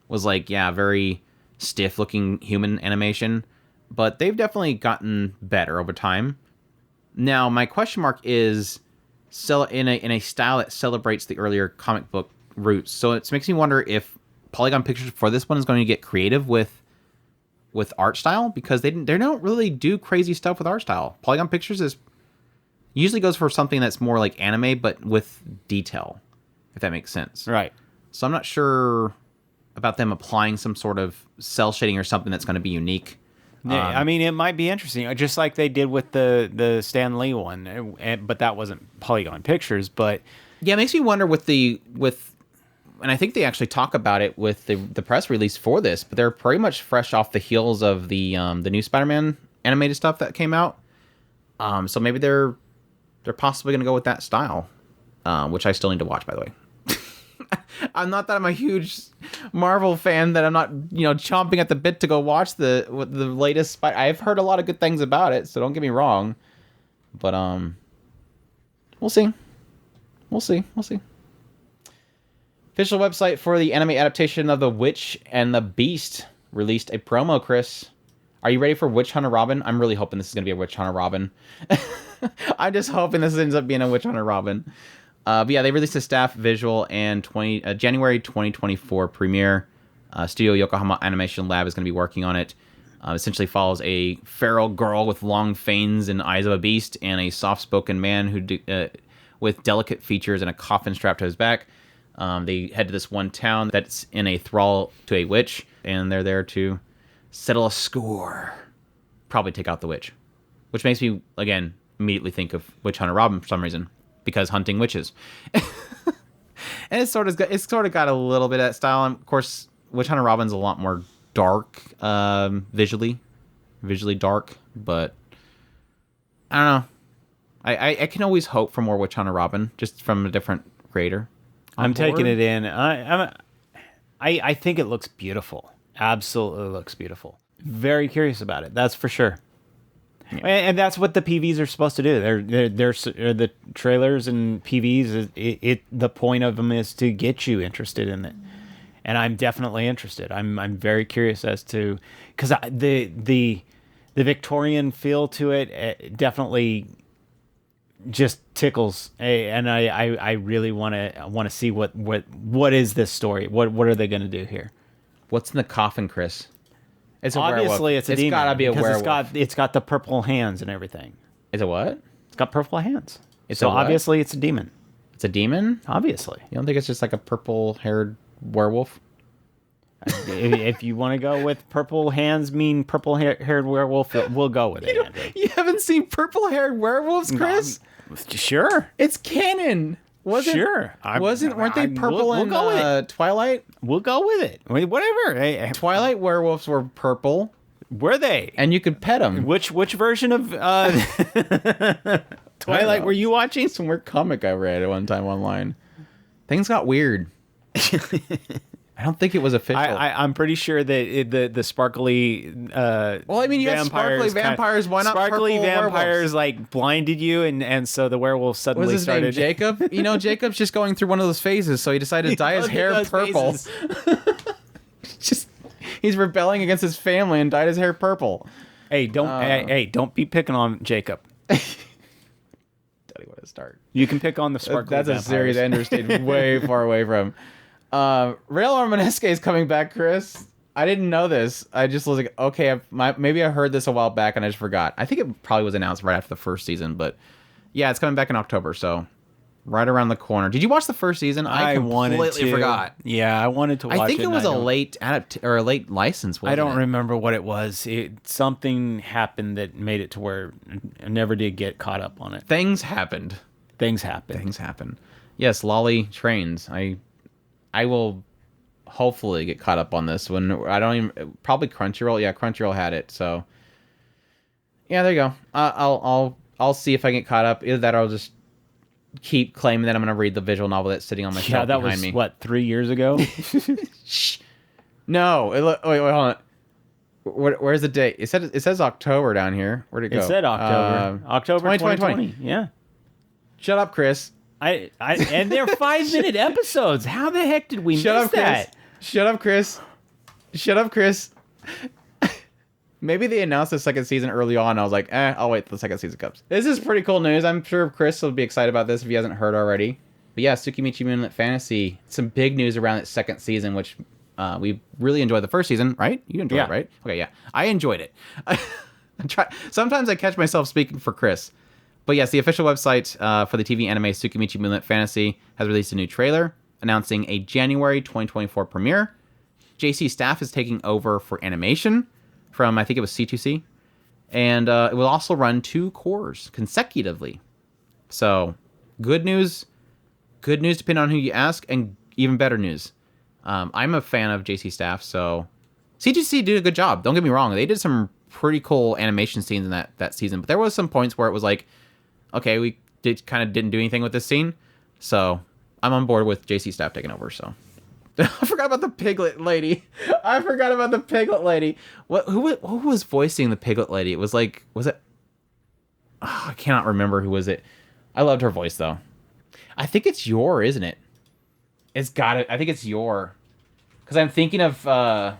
was like, yeah, very stiff-looking human animation. But they've definitely gotten better over time. Now, my question mark is, in a style that celebrates the earlier comic book roots. So it makes me wonder if Polygon Pictures for this one is going to get creative with art style, because they don't really do crazy stuff with art style. Polygon Pictures usually goes for something that's more like anime, but with detail, if that makes sense. Right. So I'm not sure about them applying some sort of cell shading or something that's going to be unique. I mean, it might be interesting, just like they did with the Stan Lee one, but that wasn't Polygon Pictures. But yeah, it makes me wonder and I think they actually talk about it with the press release for this, but they're pretty much fresh off the heels of the new Spider-Man animated stuff that came out. So maybe they're possibly going to go with that style, which I still need to watch, by the way. I'm not that I'm a huge Marvel fan that I'm not, chomping at the bit to go watch the latest I've heard a lot of good things about it, so don't get me wrong. But we'll see. Official website for the anime adaptation of The Witch and the Beast released a promo, Chris. Are you ready for Witch Hunter Robin? I'm really hoping this is going to be a Witch Hunter Robin. I'm just hoping this ends up being a Witch Hunter Robin. But yeah, they released a staff visual and January 2024 premiere. Studio Yokohama Animation Lab is going to be working on it. Essentially follows a feral girl with long fangs and eyes of a beast, and a soft-spoken man with delicate features and a coffin strapped to his back. They head to this one town that's in a thrall to a witch, and they're there to settle a score. Probably take out the witch. Which makes me, again, immediately think of Witch Hunter Robin for some reason. Because hunting witches. And it's sort of got a little bit of that style. And of course, Witch Hunter Robin's a lot more dark, visually dark. But I don't know. I can always hope for more Witch Hunter Robin, just from a different creator. I'm taking it in. I think it looks beautiful. Absolutely looks beautiful. Very curious about it. That's for sure. Yeah. And that's what the PVs are supposed to do. They're the trailers and PVs. The point of them is to get you interested in it, and I'm definitely interested. I'm very curious as to, because the Victorian feel to it definitely just tickles, and I really want to see what is this story. What are they going to do here? What's in the coffin, Chris? It's obviously it's a demon. It's gotta be a werewolf. It's got the purple hands and everything. Is it what? It's got purple hands. So obviously it's a demon. It's a demon? Obviously. You don't think it's just like a purple-haired werewolf? If you want to go with purple hands mean purple-haired werewolf, we'll go with it, Andrew. You haven't seen purple-haired werewolves, Chris? No, sure. It's canon. Weren't they purple in Twilight? We'll go with it. I mean, whatever. Hey, Twilight werewolves were purple. Were they? And you could pet them. Which version of Twilight were you watching? Some weird comic I read at one time online. Things got weird. I don't think it was official. I'm pretty sure that the sparkly. Well, I mean, you have sparkly vampires. Why not sparkly purple vampires werewolves? like blinded you, and so the werewolf suddenly What was his started. name? Jacob. You know, Jacob's just going through one of those phases, so he decided to dye his hair purple. Just he's rebelling against his family and dyed his hair purple. Hey, don't be picking on Jacob. Tell you where to start. You can pick on the sparkly. That's vampires. a series Ender stayed way far away from. Rail Romanesque is coming back, Chris. I didn't know this. I just was like, okay, maybe I heard this a while back and I just forgot. I think it probably was announced right after the first season, but yeah, it's coming back in October, so right around the corner. Did you watch the first season? I completely forgot. Yeah, I wanted to watch it. I think it was a late or a late license. I don't remember what it was. Something happened that made it to where I never did get caught up on it. Things happened. Things happen. Yes, Lolly Trains. I will hopefully get caught up on this when I don't even probably Crunchyroll. Yeah, Crunchyroll had it. So yeah, there you go. I'll see if I get caught up. Either that or I'll just keep claiming that I'm going to read the visual novel that's sitting on my shelf behind me. Yeah, that was what, 3 years ago? No, wait, hold on. Where's the date? It says October down here. Where'd it go? It said October. October 2020. Yeah. Shut up, Chris. And they're 5-minute episodes. How the heck did we miss that? Shut up, Chris. Shut up, Chris. Maybe they announced the second season early on. I was like, I'll wait till the second season comes. This is pretty cool news. I'm sure Chris will be excited about this if he hasn't heard already. But yeah, Tsukimichi Moonlit Fantasy. Some big news around its second season, which we really enjoyed the first season, right? You enjoyed it, right? Okay, yeah. I enjoyed it. Sometimes I catch myself speaking for Chris. But yes, the official website for the TV anime Tsukimichi Moonlit Fantasy has released a new trailer announcing a January 2024 premiere. JC Staff is taking over for animation from, I think it was C2C. And it will also run 2 cores consecutively. So, good news. Good news depending on who you ask, and even better news. I'm a fan of JC Staff, so C2C did a good job. Don't get me wrong. They did some pretty cool animation scenes in that season. But there was some points where it was like, okay, we didn't do anything with this scene, so I'm on board with JC Staff taking over. So I forgot about the piglet lady. Who was voicing the piglet lady? It was like, was it? Oh, I cannot remember who was it. I loved her voice though. I think it's Yor, isn't it? It's got it. I think it's Yor, because I'm thinking of her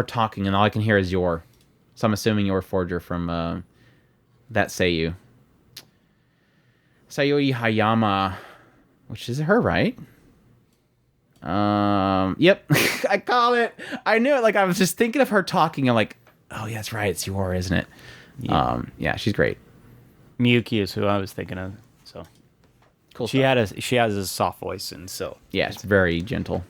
talking, and all I can hear is Yor. So I'm assuming Yor Forger from that Seiyu. Sayori Hayama, which is her, right? Yep. I call it. I knew it. Like, I was just thinking of her talking. I'm like, oh, yeah, that's right. It's Yor, isn't it? Yeah. Yeah, she's great. Miyuki is who I was thinking of. So cool. She has a soft voice, and so yeah, it's very gentle.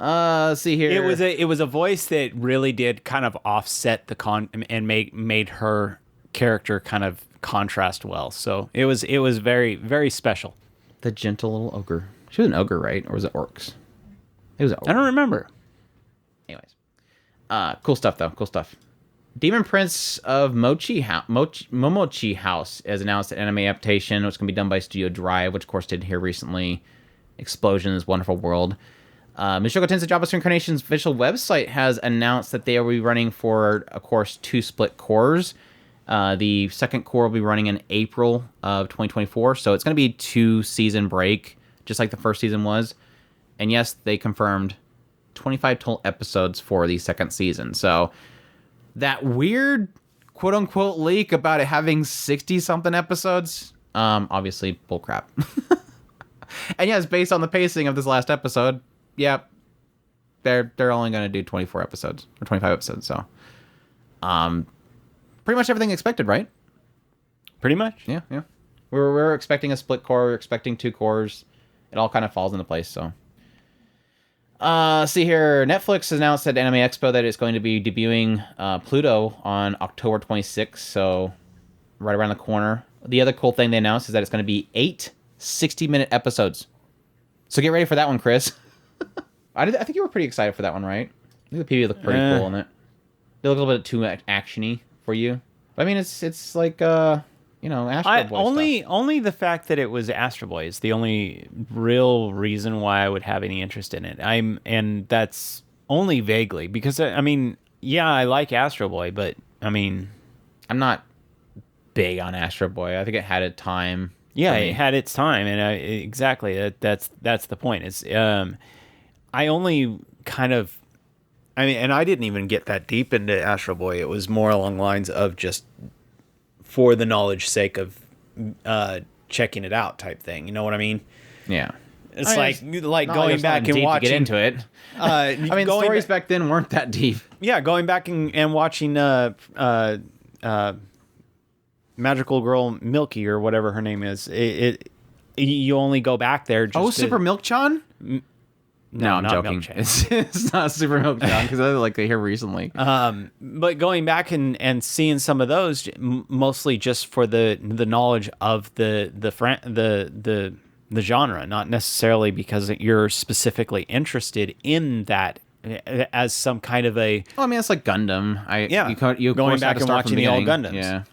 Let's see here. It was a voice that really did kind of offset the and made her character kind of contrast well. So it was very, very special. The gentle little ogre. She was an ogre, right? Or was it orcs? It was an ogre. I don't remember. Anyways. Cool stuff, though. Cool stuff. Demon Prince of Momochi House has announced an anime adaptation, which can be done by Studio Drive, which, of course, did here recently. Explosion is Wonderful World. Mishoko Tensei JavaScript Incarnation's official website has announced that they will be running for, of course, 2 split cores. The second core will be running in April of 2024, so it's going to be 2-season break, just like the first season was. And yes, they confirmed 25 total episodes for the second season. So that weird quote-unquote leak about it having 60-something episodes, obviously bullcrap. And yes, based on the pacing of this last episode, yeah, they're only going to do 24 episodes or 25 episodes. So, pretty much everything expected, right? Pretty much. Yeah. We're expecting a split core. We're expecting 2 cores. It all kind of falls into place. So, see here. Netflix has announced at Anime Expo that it's going to be debuting Pluto on October 26th. So, right around the corner. The other cool thing they announced is that it's going to be 8 60-minute episodes. So get ready for that one, Chris. I think you were pretty excited for that one, right? I think the PV looked pretty cool in it. They look a little bit too action-y for you. But I mean, it's like, Astro Boy stuff. Only the fact that it was Astro Boy is the only real reason why I would have any interest in it. And that's only vaguely because I like Astro Boy, but I'm not big on Astro Boy. I think it had a time. Yeah, it had its time, and exactly that's the point. It's I only kind of, and I didn't even get that deep into Astro Boy. It was more along the lines of just for the knowledge sake of checking it out type thing. You know what I mean? Yeah. It's like going back and watching. To get into it. Stories back then weren't that deep. Yeah, going back and watching Magical Girl Milky or whatever her name is. You only go back there. Super Milk-chan? No, I'm joking. It's not Super Milk-chan because I like to hear recently. But going back and seeing some of those, mostly just for the knowledge of the genre, not necessarily because you're specifically interested in that as some kind of a. Well, it's like Gundam. You going back and watching the old Gundams. Yeah,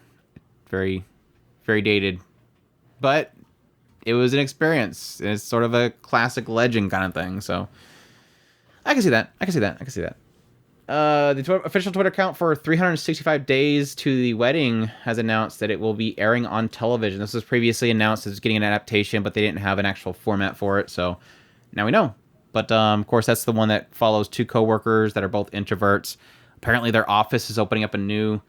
very, very dated, but it was an experience. It's sort of a classic legend kind of thing. So I can see that. The official Twitter account for 365 Days to the Wedding has announced that it will be airing on television. This was previously announced as getting an adaptation, but they didn't have an actual format for it. So now we know. But of course, that's the one that follows two coworkers that are both introverts. Apparently, their office is opening up a new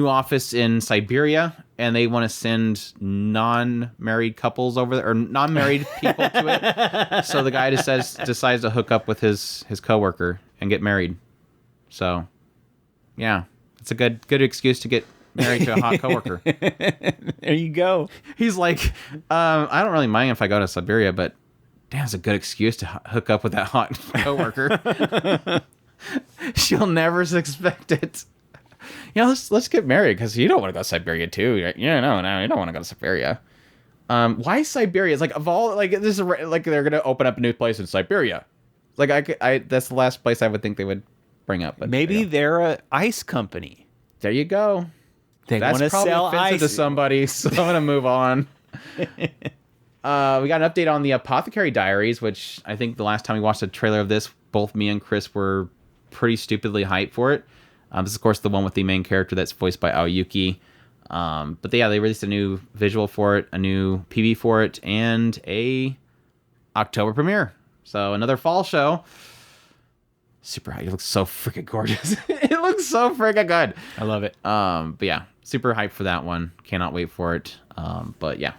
office in Siberia, and they want to send non-married couples over there, or non-married people to it. So the guy decides to hook up with his coworker and get married. So, yeah, it's a good excuse to get married to a hot coworker. There you go. He's like, I don't really mind if I go to Siberia, but damn, it's a good excuse to hook up with that hot coworker. She'll never suspect it. Let's get married because you don't want to go to Siberia too. No, you don't want to go to Siberia. Why Siberia? It's like of all this is like they're gonna open up a new place in Siberia. Like I that's the last place I would think they would bring up. But maybe they're a ice company. There you go. They want to sell ice to somebody, so I'm gonna move on. We got an update on the Apothecary Diaries, which I think the last time we watched a trailer of this, both me and Chris were pretty stupidly hyped for it. This is, of course, the one with the main character that's voiced by Aoyuki. But they released a new visual for it, a new PV for it, and a October premiere. So another fall show. Super hyped. It looks so freaking gorgeous. It looks so freaking good. I love it. But yeah, super hyped for that one. Cannot wait for it. But yeah,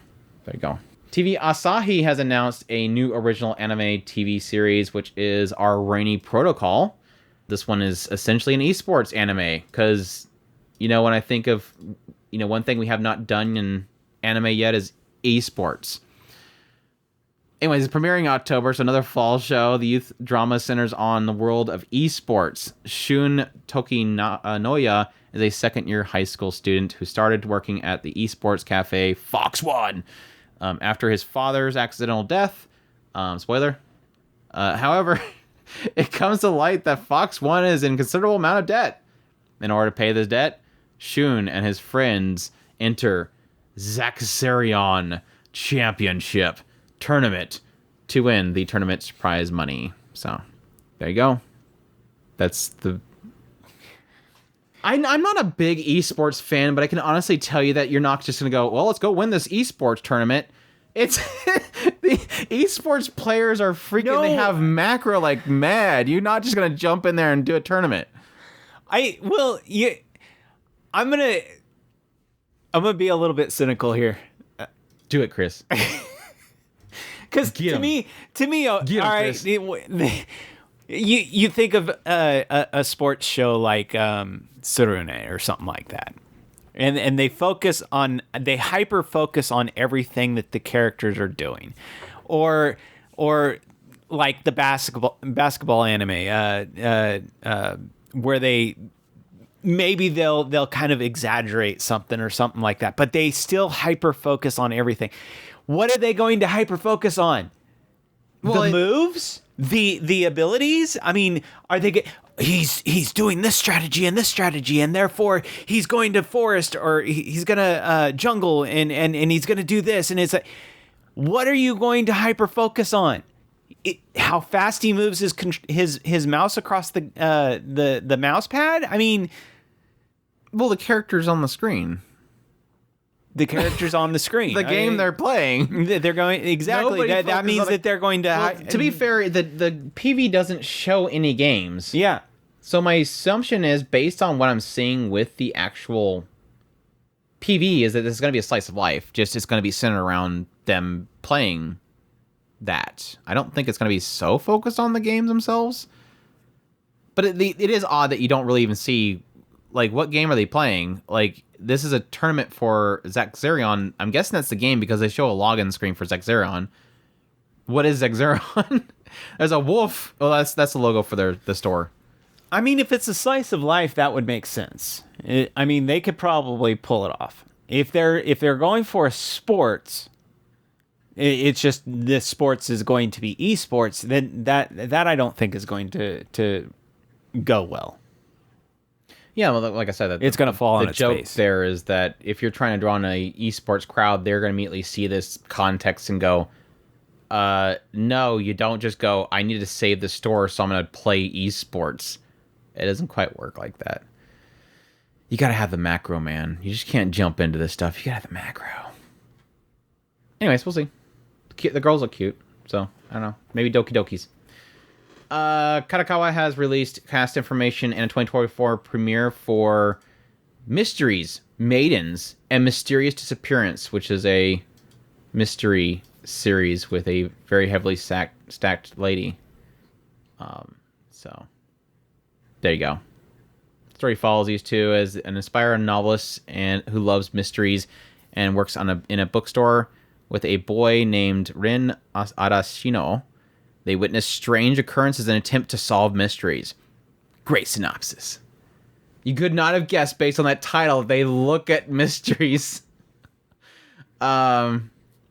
there you go. TV Asahi has announced a new original anime TV series, which is Our Rainy Protocol. This one is essentially an esports anime because, when I think of, one thing we have not done in anime yet is esports. Anyways, it's premiering October, so another fall show. The youth drama centers on the world of esports. Shun Tokinoya is a second-year high school student who started working at the esports cafe Fox One after his father's accidental death. Spoiler. However, it comes to light that Fox One is in considerable amount of debt. In order to pay this debt, Shun and his friends enter Zaxarion Championship Tournament to win the tournament's prize money. So, there you go. That's the... I'm not a big esports fan, but I can honestly tell you that you're not just going to go, well, let's go win this esports tournament. It's the esports players are freaking. They have macro like mad. You're not just gonna jump in there and do a tournament. I'm gonna be a little bit cynical here. Do it, Chris. Because to me, all right. You think of a sports show like Tsurune or something like that. And they hyper focus on everything that the characters are doing, or like the basketball anime, where they'll kind of exaggerate something or something like that, but they still hyper focus on everything. What are they going to hyper focus on? The moves? the abilities. I mean, are they? He's doing this strategy, and therefore he's going to forest, or he's gonna jungle, and he's gonna do this, and it's like, what are you going to hyper focus on? How fast he moves his mouse across the mouse pad? I mean, well, the character's on the screen. The character's on the screen. The game they're playing. They're going exactly. That means that they're going to. Well, to be fair, the PV doesn't show any games. Yeah. So my assumption is, based on what I'm seeing with the actual PV, is that this is going to be a slice of life. Just it's going to be centered around them playing that. I don't think it's going to be so focused on the games themselves. But it is odd that you don't really even see, like, what game are they playing? Like, this is a tournament for Zaxxerion. I'm guessing that's the game because they show a login screen for Zaxxerion. What is Zaxxerion? There's a wolf. Well, that's the logo for the store. I mean, if it's a slice of life, that would make sense. I mean, they could probably pull it off. If they're going for sports, it's just this sports is going to be esports. Then that I don't think is going to go well. Yeah, well, like I said, it's going to fall on its face. The joke there is that if you're trying to draw on a esports crowd, they're going to immediately see this context and go, no, you don't just go, I need to save the store, so I'm going to play esports. It doesn't quite work like that. You got to have the macro, man. You just can't jump into this stuff. You got to have the macro. Anyways, we'll see. The girls look cute, so I don't know. Maybe Doki Dokis. Kadokawa has released cast information and a 2024 premiere for Mysteries, Maidens, and Mysterious Disappearance, which is a mystery series with a very heavily stacked lady. So there you go. Story follows these two as an aspiring novelist and who loves mysteries and works in a bookstore with a boy named Rin Arashino. They witness strange occurrences and attempt to solve mysteries. Great synopsis. You could not have guessed based on that title. They look at mysteries. The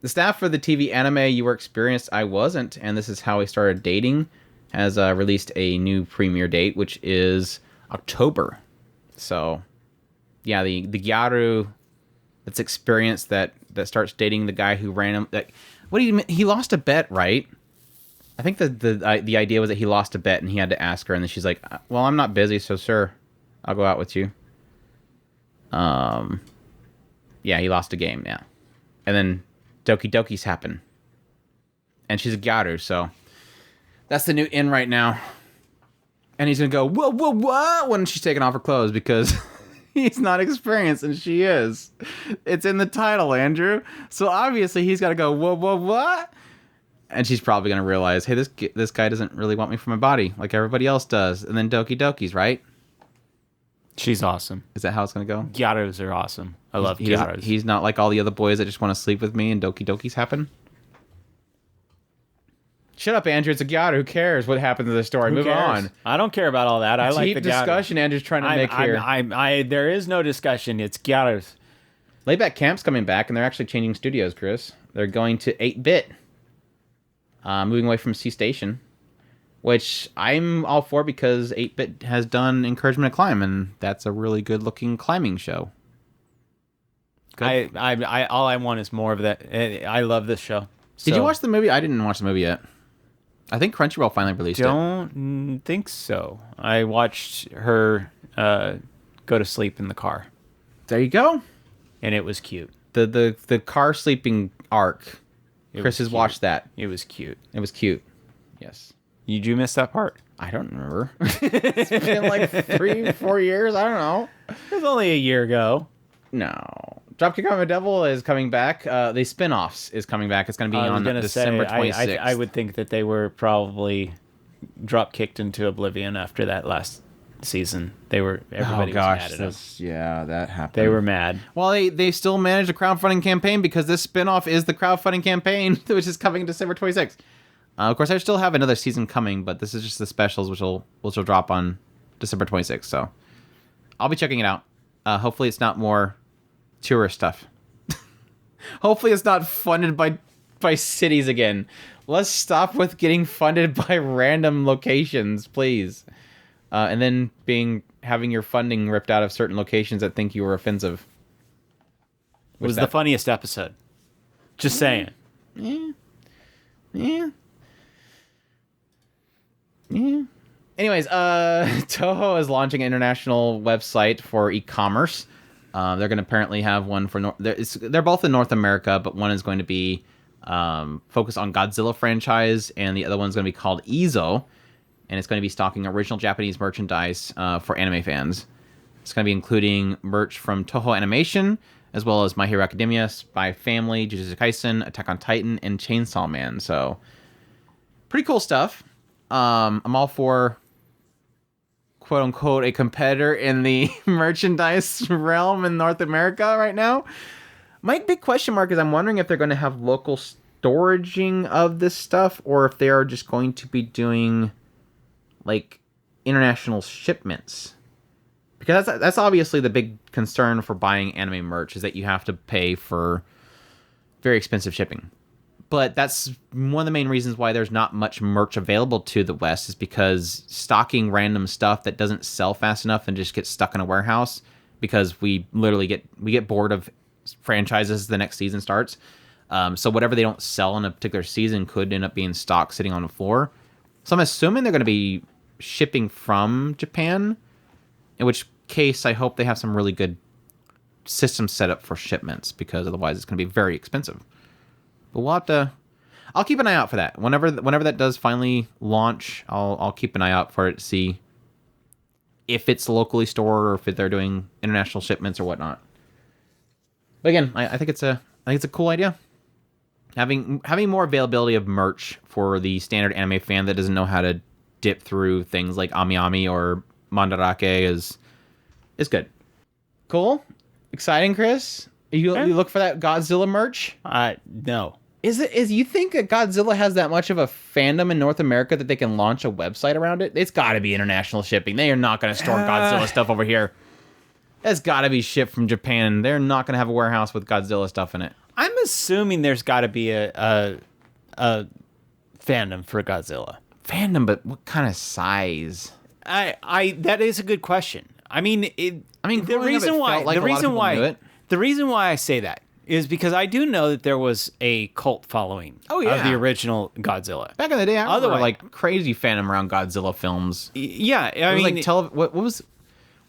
staff for the TV anime You Were Experienced, I Wasn't, and This Is How We Started Dating, has released a new premiere date, which is October. So, yeah, the Gyaru that's experienced that starts dating the guy who ran him. What do you mean? He lost a bet, right? I think the idea was that he lost a bet and he had to ask her, and then she's like, "Well, I'm not busy, so sure, I'll go out with you." Yeah, he lost a game, yeah, and then Doki Dokis happen, and she's a Gyaru, so that's the new in right now. And he's gonna go, "Whoa, whoa, what?" when she's taking off her clothes because he's not experienced and she is. It's in the title, Andrew. So obviously he's got to go, "Whoa, whoa, what?" And she's probably going to realize, hey, this guy doesn't really want me for my body like everybody else does. And then Doki Doki's, right? She's awesome. Is that how it's going to go? Gyarus are awesome. I love Gyarus. He's not like all the other boys that just want to sleep with me and Doki Doki's happen? Shut up, Andrew. It's a Gyaru. Who cares what happened to the story? Move on. I don't care about all that. I like the deep discussion Andrew's trying to make here. There is no discussion. It's Gyarus. Layback Camp's coming back, and they're actually changing studios, Chris. They're going to 8-bit. Moving away from C Station, which I'm all for because 8-bit has done Encouragement to Climb, and that's a really good-looking climbing show. Good. I all I want is more of that. I love this show. Did you watch the movie? I didn't watch the movie yet. I think Crunchyroll finally released it. Don't think so. I watched her go to sleep in the car. There you go. And it was cute. The car sleeping arc. Chris has watched that. It was cute. It was cute. Yes. Did you miss that part? I don't remember. It's been like 3-4 years. I don't know. It was only a year ago. No. Dropkick Mama Devil is coming back. The spin-offs is coming back. It's going to be on December 26th. I would think that they were probably drop-kicked into oblivion after that last season. Everybody was mad at them. Yeah, that happened. They were mad. Well, they still managed a crowdfunding campaign because this spin-off is the crowdfunding campaign, which is coming December 26th. Of course, I still have another season coming, but this is just the specials, which will drop on December 26th. So I'll be checking it out. Hopefully, it's not more tourist stuff. Hopefully, it's not funded by cities again, Let's stop with getting funded by random locations, please. And then having your funding ripped out of certain locations that think you were offensive. It was the funniest episode. Just saying. Yeah. Anyways, Toho is launching an international website for e-commerce. They're going to apparently have one for... They're both in North America, but one is going to be focused on Godzilla franchise, and the other one's going to be called Izo, and it's going to be stocking original Japanese merchandise for anime fans. It's going to be including merch from Toho Animation, as well as My Hero Academia, Spy Family, Jujutsu Kaisen, Attack on Titan, and Chainsaw Man. So, pretty cool stuff. I'm all for, quote unquote, a competitor in the merchandise realm in North America right now. My big question mark is I'm wondering if they're going to have local storaging of this stuff, or if they are just going to be doing like international shipments. Because that's obviously the big concern for buying anime merch, is that you have to pay for very expensive shipping. But that's one of the main reasons why there's not much merch available to the West, is because stocking random stuff that doesn't sell fast enough and just gets stuck in a warehouse, because we literally get bored of franchises as the next season starts. So whatever they don't sell in a particular season could end up being stock sitting on the floor. So I'm assuming they're going to be shipping from Japan, in which case I hope they have some really good systems set up for shipments, because otherwise it's going to be very expensive. But we'll have to... I'll keep an eye out for that. Whenever that does finally launch, I'll keep an eye out for it to see if it's locally stored or if they're doing international shipments or whatnot. But again, I think it's a cool idea. Having more availability of merch for the standard anime fan that doesn't know how to dip through things like Ami Ami or Mandarake is good. Cool. Exciting, Chris. You look for that Godzilla merch? No. Is you think that Godzilla has that much of a fandom in North America that they can launch a website around it? It's got to be international shipping. They are not going to store Godzilla stuff over here. That's got to be shipped from Japan. They're not going to have a warehouse with Godzilla stuff in it. I'm assuming there's got to be a fandom for Godzilla. Fandom, but what kind of size? That is a good question. The reason why I say that is because I do know that there was a cult following of the original Godzilla. Back in the day, I remember like crazy fandom around Godzilla films. Yeah, what was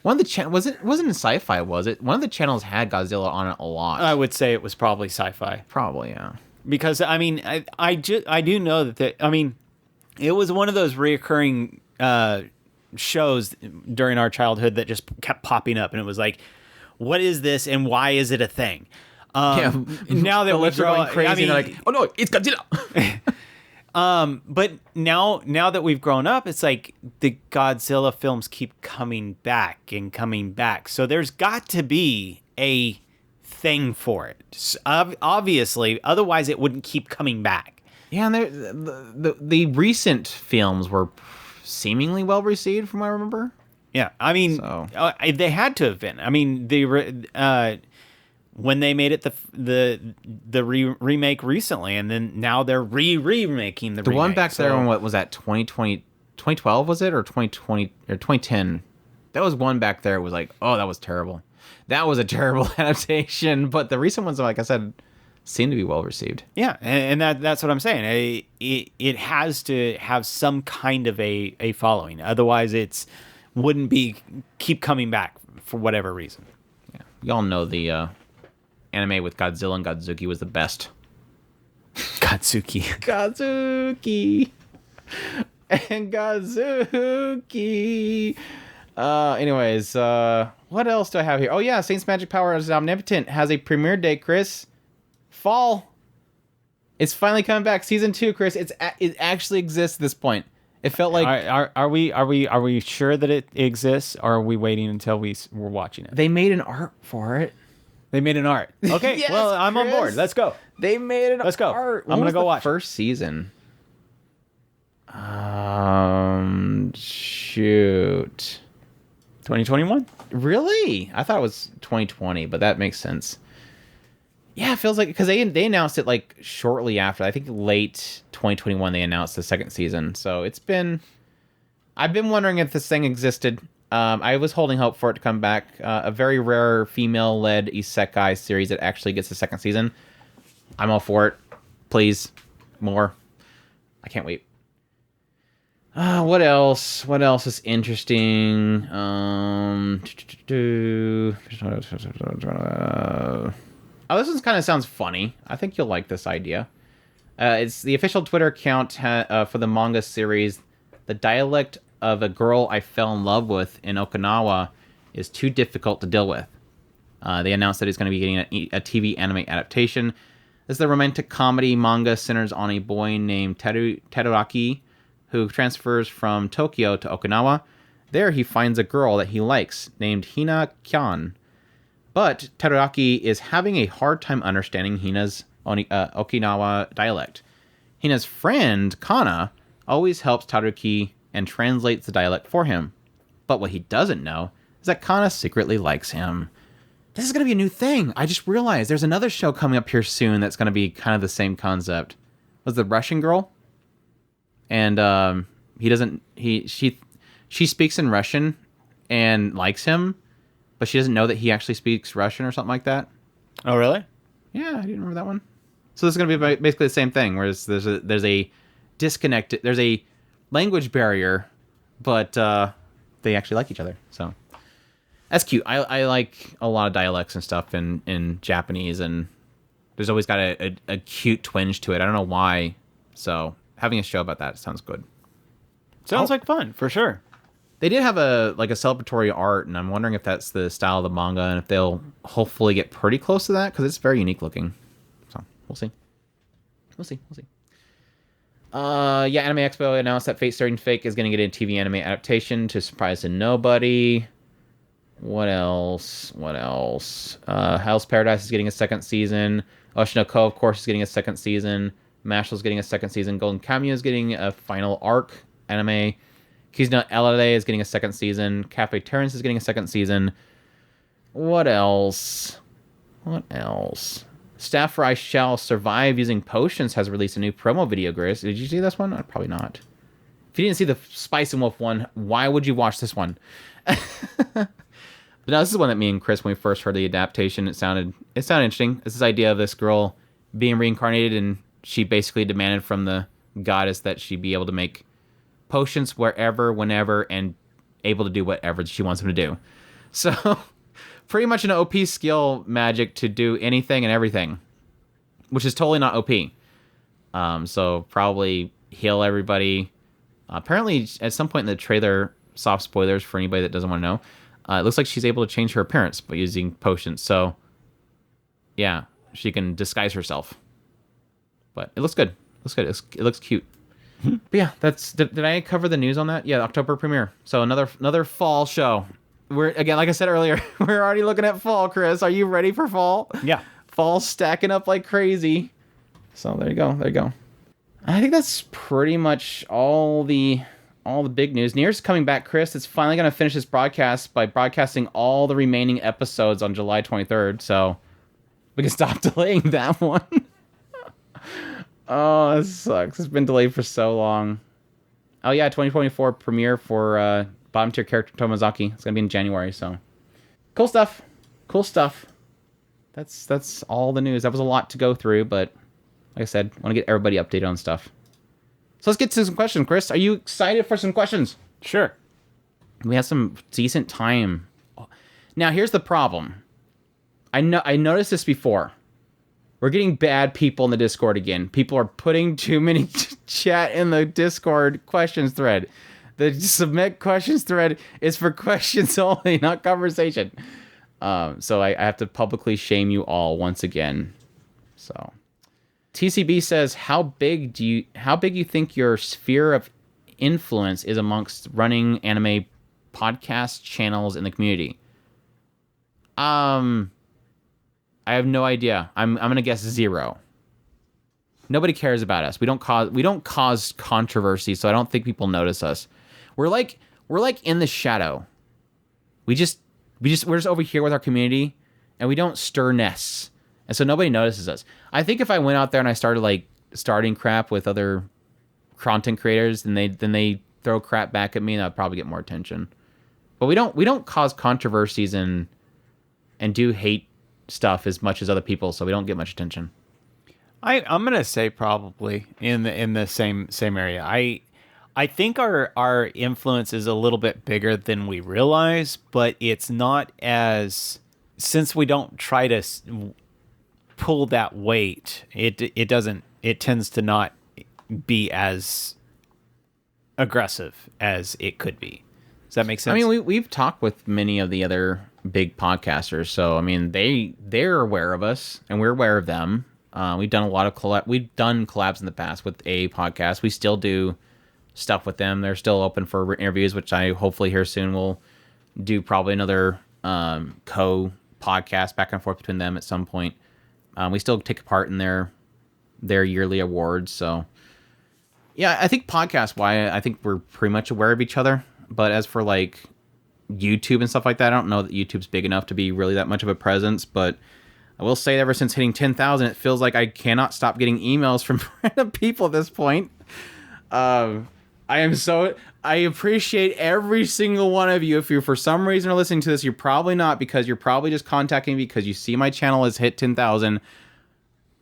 one of the channels? Wasn't in Sci-Fi, was it? One of the channels had Godzilla on it a lot. I would say it was probably Sci-Fi. Probably, yeah. Because I do know that it was one of those reoccurring shows during our childhood that just kept popping up, and it was like, what is this and why is it a thing? Now that we're going crazy, and like, oh no, it's Godzilla. But now that we've grown up, it's like the Godzilla films keep coming back and coming back. So there's got to be a thing for it. Obviously, otherwise it wouldn't keep coming back. Yeah, and the recent films were seemingly well received, from what I remember. Yeah, they had to have been. When they made it the remake recently, and then now they're remaking the remake. One back there on, what was that, 2012 was it, or 2020 or 2010? That was one back there. It was like, oh, that was terrible. That was a terrible adaptation. But the recent ones, like I said, seem to be well received. Yeah, and that's what I'm saying. It has to have some kind of a following. Otherwise, it's wouldn't keep coming back for whatever reason. Yeah, y'all know the anime with Godzilla and Godzuki was the best. Godzuki. And Godzuki. Anyways, what else do I have here? Oh yeah, Saint's Magic Power is Omnipotent has a premiere date, Chris. Fall. It's finally coming back. Season 2, Chris. It actually exists at this point. It felt like... Are we sure that it exists, or are we waiting until we're watching it? They made an art for it. They made an art. Okay, yes, well, I'm Chris. On board. Let's go. They made an art. Let's go. I'm going to go watch first season. Shoot. 2021? Really? I thought it was 2020, but that makes sense. Yeah, it feels like because they announced it like shortly after. I think late 2021 they announced the second season. So it's been. I've been wondering if this thing existed. I was holding hope for it to come back. A very rare female-led isekai series that actually gets a second season. I'm all for it. Please, more. I can't wait. What else? What else is interesting? Oh, this one kind of sounds funny. I think you'll like this idea. It's the official Twitter account for the manga series. The dialect of a girl I fell in love with in Okinawa is too difficult to deal with. They announced that it's going to be getting a TV anime adaptation. This is the romantic comedy manga centers on a boy named Taduraki, who transfers from Tokyo to Okinawa. There he finds a girl that he likes, named Hina Kyan. But Taduraki is having a hard time understanding Hina's Okinawa dialect. Hina's friend, Kana, always helps Taduraki and translates the dialect for him. But what he doesn't know is that Kana secretly likes him. This is going to be a new thing. I just realized there's another show coming up here soon that's going to be kind of the same concept. Was the Russian girl? And she speaks in Russian and likes him, but she doesn't know that he actually speaks Russian or something like that. Oh, really? Yeah, I didn't remember that one. So this is going to be basically the same thing, whereas there's a disconnect, there's a language barrier, but they actually like each other. So that's cute. I like a lot of dialects and stuff in Japanese, and there's always got a cute twinge to it. I don't know why. So having a show about that sounds good. Sounds like fun, for sure. They did have a celebratory art, and I'm wondering if that's the style of the manga, and if they'll hopefully get pretty close to that, because it's very unique looking. So we'll see. We'll see. Yeah, Anime Expo announced that Fate Starting Fake is going to get a TV anime adaptation to surprise to nobody. What else? Hell's Paradise is getting a second season. Oshinoko, of course, is getting a second season. Mashl's getting a second season. Golden Kamuy is getting a final arc anime. Kizuna Elade is getting a second season. Cafe Terrence is getting a second season. What else? Staff for I Shall Survive Using Potions has released a new promo video, Gris. Did you see this one? Probably not. If you didn't see the Spice and Wolf one, why would you watch this one? But no, this is one that me and Chris, when we first heard the adaptation, it sounded interesting. It's this idea of this girl being reincarnated, and she basically demanded from the goddess that she be able to make potions wherever, whenever, and able to do whatever she wants them to do. So pretty much an OP skill magic to do anything and everything, which is totally not OP. So probably heal everybody. Apparently, at some point in the trailer, soft spoilers for anybody that doesn't want to know, it looks like she's able to change her appearance by using potions. So yeah, she can disguise herself. But it looks good. It looks cute. But yeah, did I cover the news on that? Yeah, October premiere. So another fall show. We're, again, like I said earlier, we're already looking at fall, Chris. Are you ready for fall? Yeah. Fall's stacking up like crazy. So there you go. I think that's pretty much all the big news. Nier's coming back, Chris. It's finally going to finish this broadcast by broadcasting all the remaining episodes on July 23rd. So we can stop delaying that one. Oh, this sucks. It's been delayed for so long. Oh yeah, 2024 premiere for bottom tier character Tomazaki. It's gonna be in January, so cool stuff. That's all the news. That was a lot to go through, but like I said, I want to get everybody updated on stuff. So let's get to some questions, Chris. Are you excited for some questions? Sure. We have some decent time. Now here's the problem. I noticed this before. We're getting bad people in the Discord again. People are putting too many chat in the Discord questions thread. The submit questions thread is for questions only, not conversation. So I have to publicly shame you all once again. So TCB says, how big you think your sphere of influence is amongst running anime podcast channels in the community? I have no idea. I'm gonna guess 0. Nobody cares about us. We don't cause controversy, so I don't think people notice us. We're like in the shadow. We're just over here with our community, and we don't stir nests. And so nobody notices us. I think if I went out there and I started like starting crap with other content creators, then they throw crap back at me, and I'd probably get more attention. But we don't cause controversies and do hate stuff as much as other people, so we don't get much attention. I'm gonna say probably in the same area. I think our influence is a little bit bigger than we realize, but it's not as, since we don't try to pull that weight. It tends to not be as aggressive as it could be. Does that make sense? I mean, we've talked with many of the other big podcasters, so I mean, they're aware of us, and we're aware of them. We've done a lot of we've done collabs in the past with a podcast. We still do stuff with them. They're still open for interviews, which I hopefully here soon will do probably another co-podcast back and forth between them at some point. We still take part in their yearly awards, so yeah, I think podcast-wise, I think we're pretty much aware of each other. But as for like YouTube and stuff like that, I don't know that YouTube's big enough to be really that much of a presence. But I will say, ever since hitting 10,000, it feels like I cannot stop getting emails from random people at this point. I appreciate every single one of you. If you for some reason are listening to this, you're probably not, because you're probably just contacting me because you see my channel has hit 10,000.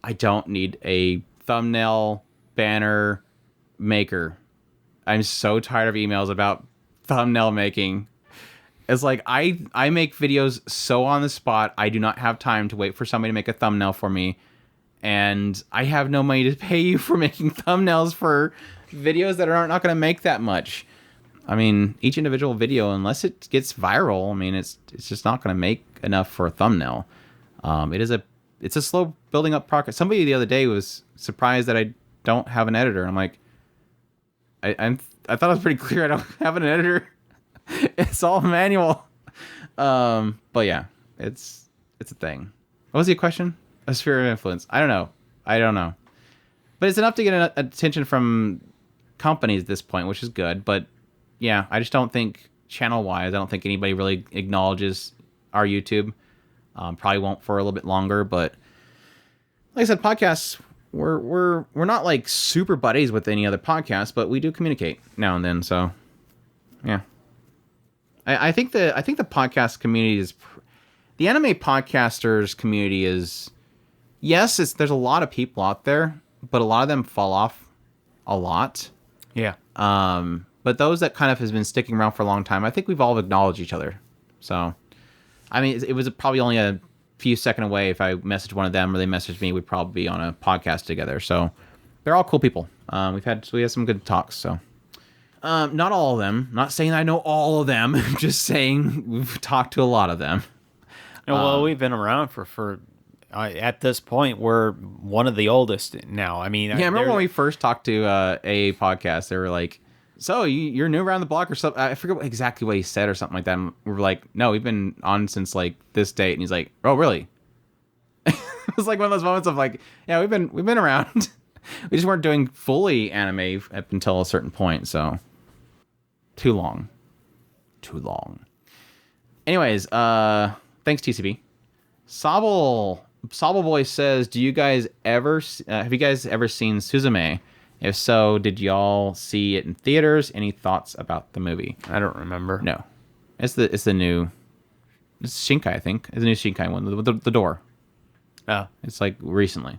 I don't need a thumbnail banner maker. I'm so tired of emails about thumbnail making. It's like I make videos so on the spot. I do not have time to wait for somebody to make a thumbnail for me, and I have no money to pay you for making thumbnails for videos that are not going to make that much. I mean, each individual video, unless it gets viral, I mean, it's just not going to make enough for a thumbnail. It's a slow building up progress. Somebody the other day was surprised that I don't have an editor. I'm like, I thought it was pretty clear I don't have an editor. It's all manual. But yeah, it's a thing. What was the question? A sphere of influence. I don't know. But it's enough to get attention from companies at this point, which is good. But yeah, I just don't think channel-wise, I don't think anybody really acknowledges our YouTube. Probably won't for a little bit longer. But like I said, podcasts, we're not like super buddies with any other podcast, but we do communicate now and then. So yeah, I think the podcast community is, the anime podcasters community is, yes, there's a lot of people out there, but a lot of them fall off a lot. Yeah. But those that kind of has been sticking around for a long time, I think we've all acknowledged each other. So, I mean, it was probably only a few seconds away. If I messaged one of them or they messaged me, we'd probably be on a podcast together. So they're all cool people. We had some good talks. So not all of them. Not saying I know all of them. Just saying we've talked to a lot of them. Well, we've been around for at this point, we're one of the oldest now. I mean, yeah, I remember when we first talked to a podcast, they were like, so you're new around the block or something? I forget exactly what he said or something like that. And we were like, no, we've been on since like this date. And he's like, oh, really? It was like one of those moments of like, yeah, we've been around. We just weren't doing fully anime up until a certain point. So too long. Anyways, thanks TCB. Sobble Boy says, have you guys ever seen Suzume? If so, did y'all see it in theaters? Any thoughts about the movie? I don't remember. No, it's Shinkai, I think. It's the new Shinkai one, the door. Oh, it's like recently.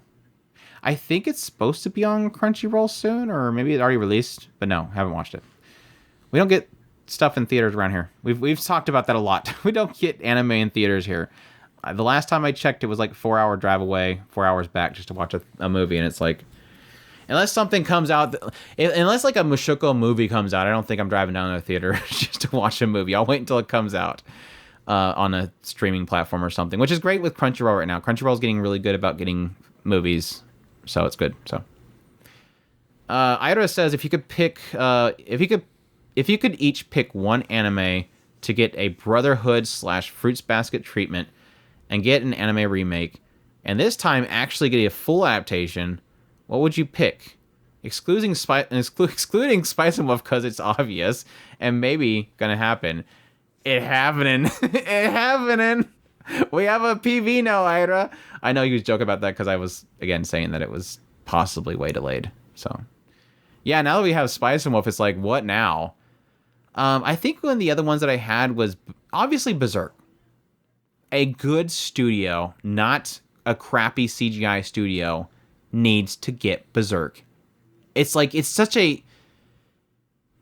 I think it's supposed to be on Crunchyroll soon, or maybe it already released. But no, haven't watched it. We don't get stuff in theaters around here. We've talked about that a lot. We don't get anime in theaters here. The last time I checked, it was like 4-hour drive away, 4 hours back just to watch a movie, and it's like, unless something comes out, unless like a Mushoku movie comes out, I don't think I'm driving down to the theater just to watch a movie. I'll wait until it comes out on a streaming platform or something, which is great with Crunchyroll right now. Crunchyroll's getting really good about getting movies, so it's good. So, Ira says, if you could each pick one anime to get a Brotherhood/Fruits Basket treatment and get an anime remake, and this time actually get a full adaptation, what would you pick? Excluding Spice and Wolf because it's obvious and maybe gonna happen. It happening. It happening. We have a PV now, Ira. I know he was joking about that because I was, again, saying that it was possibly way delayed. So, yeah, now that we have Spice and Wolf, it's like, what now? I think one of the other ones that I had was obviously Berserk. A good studio, not a crappy CGI studio, needs to get Berserk. It's like, it's such a...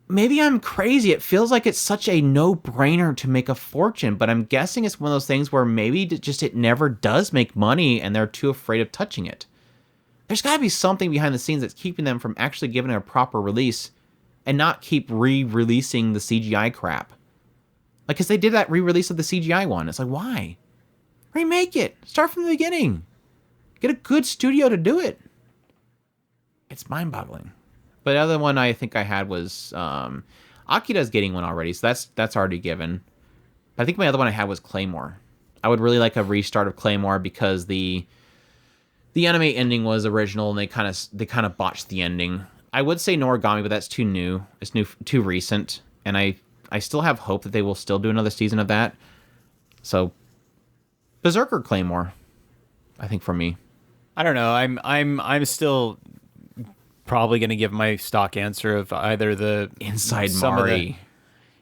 Maybe I'm crazy. It feels like it's such a no-brainer to make a fortune, but I'm guessing it's one of those things where maybe just it never does make money and they're too afraid of touching it. There's got to be something behind the scenes that's keeping them from actually giving it a proper release and not keep re-releasing the CGI crap. Like, because they did that re-release of the CGI one. It's like, why? Remake it. Start from the beginning. Get a good studio to do it. It's mind-boggling. But the other one I think I had was Akira's getting one already, so that's already given. I think my other one I had was Claymore. I would really like a restart of Claymore because the anime ending was original and they kind of botched the ending. I would say Noragami, but that's too new. It's too recent, and I still have hope that they will still do another season of that. So Berserker Claymore, I think for me. I don't know. I'm still probably going to give my stock answer of either the Inside Mari.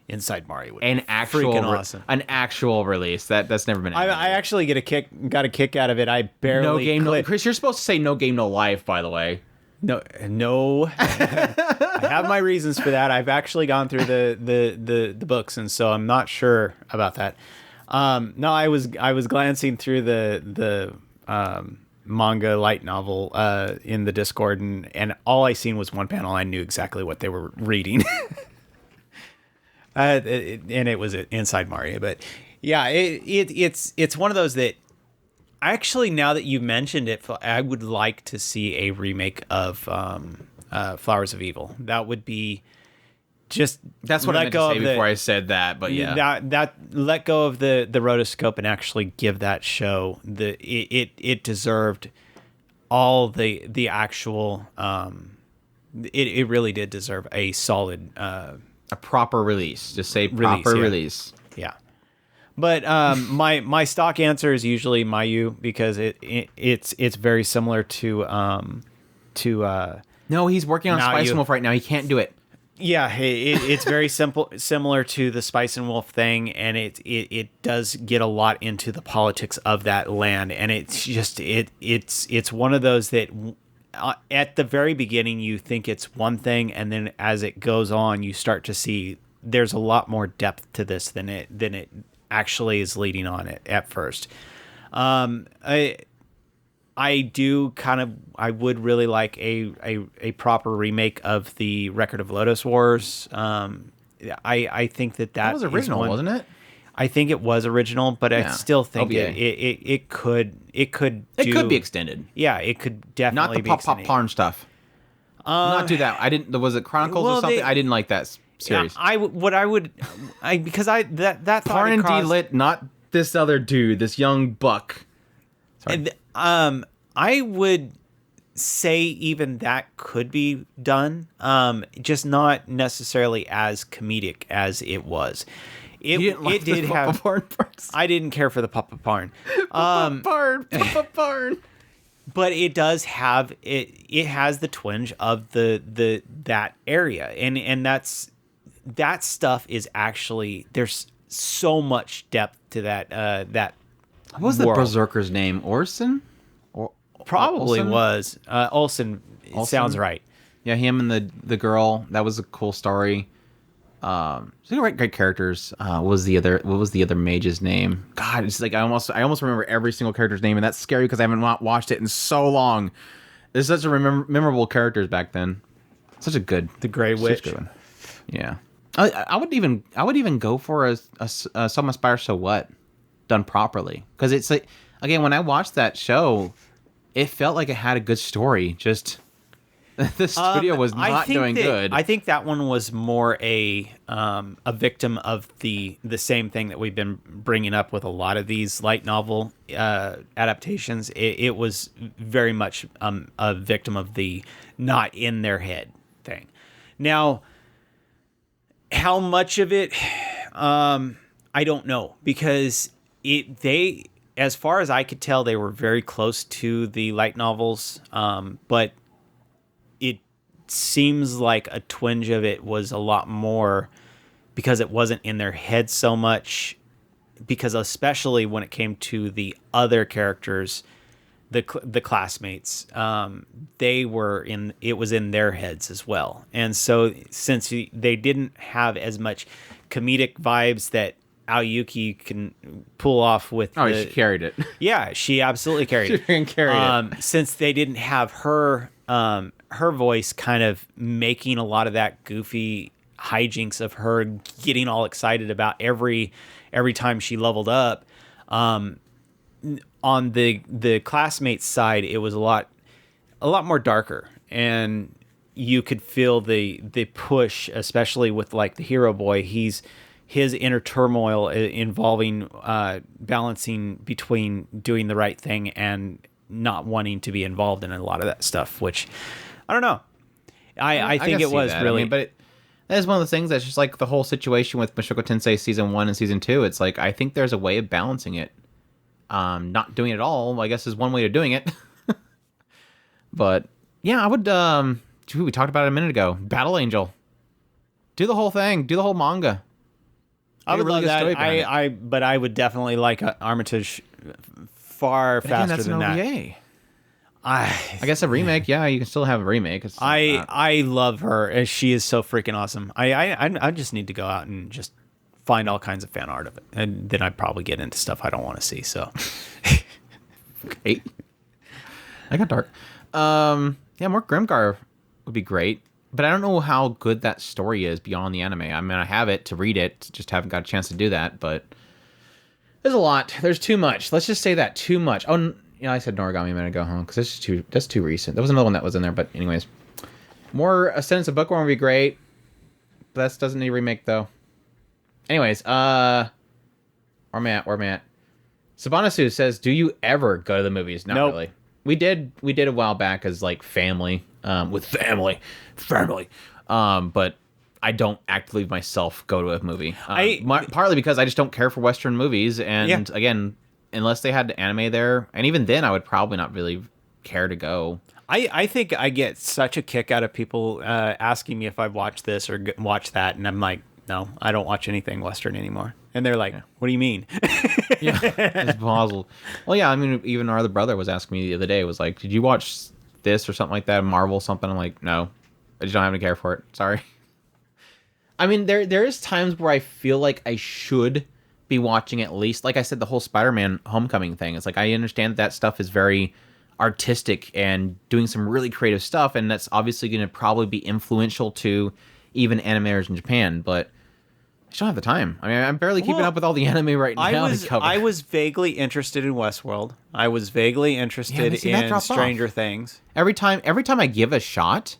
Inside Mari would An be actual freaking awesome. An actual release. That's never been. I actually got a kick out of it. I barely No game, no Chris. You're supposed to say no game, no life. By the way, no. I have my reasons for that. I've actually gone through the books, and so I'm not sure about that. No, I was glancing through the manga light novel in the Discord, and all I seen was one panel. I knew exactly what they were reading. And it was Inside Mario. But yeah, it's one of those that actually, now that you mentioned it, I would like to see a remake of Flowers of Evil. That would be just that's what I meant to say before I said that. But yeah, that let go of the rotoscope and actually give that show it deserved all the actual. It really did deserve a solid. A proper release. Just say proper release. Yeah. But my stock answer is usually Mayu because it's very similar to No, he's working on Spice and Wolf right now. He can't do it. Yeah, it's very similar to the Spice and Wolf thing, and it does get a lot into the politics of that land, and it's just it's one of those that at the very beginning you think it's one thing, and then as it goes on you start to see there's a lot more depth to this than it actually is leading on it at first. I would really like a proper remake of the Record of Lotus Wars. I think that was original, wasn't it? I think it was original, but I still think it could be extended. Yeah, it could definitely be extended. Not the pop porn stuff. Not do that. I didn't. Was it Chronicles or something? I didn't like that series. Yeah, because that thought Parn and D-Lit, not this other dude, this young buck. Sorry. I would say even that could be done, just not necessarily as comedic as it was. You didn't like the Papa Parn parts? I didn't care for the Papa Parn. Papa Parn. But it does have it has the twinge of that area, and that stuff is actually, there's so much depth to that What was the Berserker's name? Orson? Probably Olsen? was Olsen. Sounds right. Yeah, him and the girl. That was a cool story. Great characters. What was the other mage's name? God, it's like I almost remember every single character's name, and that's scary because I haven't watched it in so long. There's such a memorable characters back then. Such a good, the Grey Witch. Good one. Yeah, I would even go for a Some Aspire So What done properly, because it's like, again, when I watched that show, it felt like it had a good story. Just the studio was not doing good. I think that one was more a victim of the same thing that we've been bringing up with a lot of these light novel adaptations. It was very much a victim of the not in their head thing. Now, how much of it, I don't know, because as far as I could tell, they were very close to the light novels, but it seems like a twinge of it was a lot more because it wasn't in their head so much, because especially when it came to the other characters, the classmates, it was in their heads as well. And so since they didn't have as much comedic vibes that Aoyuki can pull off with, she carried it. Yeah, she absolutely carried it. She carried it. Since they didn't have her voice kind of making a lot of that goofy hijinks of her getting all excited about every time she leveled up. On the classmates side, it was a lot more darker, and you could feel the push, especially with like the hero boy. His inner turmoil involving balancing between doing the right thing and not wanting to be involved in a lot of that stuff, which I don't know. I think it was really, but that is one of the things that's just like the whole situation with Mushoku Tensei season 1 and season 2. It's like, I think there's a way of balancing it. Not doing it all, I guess, is one way of doing it. But yeah, I would, we talked about it a minute ago. Battle Angel. Do the whole thing. Do the whole manga. I would love that. But I would definitely like Armitage far faster than that. I guess a remake. Yeah, you can still have a remake. I love her, as she is so freaking awesome. I just need to go out and just find all kinds of fan art of it, and then I'd probably get into stuff I don't want to see. So, okay, I got dark. Yeah, more Grimgar would be great, but I don't know how good that story is beyond the anime. I mean, I have it to read it, just haven't got a chance to do that. But there's a lot. There's too much. Let's just say that too much. Oh, I said Noragami a minute ago, huh? Because that's too recent. There was another one that was in there, but anyways, more Ascendance of Bookworm would be great. But that doesn't need a remake though. Anyways, where am I at? Sabanasu says, do you ever go to the movies? Not really. We did a while back as like family, with family. But I don't actively myself go to a movie. Partly because I just don't care for Western movies. And again, unless they had anime there, and even then I would probably not really care to go. I think I get such a kick out of people asking me if I've watched this or watched that. And I'm like, no, I don't watch anything Western anymore. And they're like, what do you mean? Yeah, it's possible. Well, yeah, I mean, even our other brother was asking me the other day, was like, did you watch this or something like that, Marvel something? I'm like, no, I just don't have any care for it. Sorry. I mean, there is times where I feel like I should be watching at least, like I said, the whole Spider-Man Homecoming thing. It's like, I understand that stuff is very artistic and doing some really creative stuff, and that's obviously going to probably be influential to even animators in Japan, but I just don't have the time. I mean, I'm barely keeping up with all the anime right now. I was vaguely interested in Westworld. I was vaguely interested in Stranger Things. Every time I give a shot,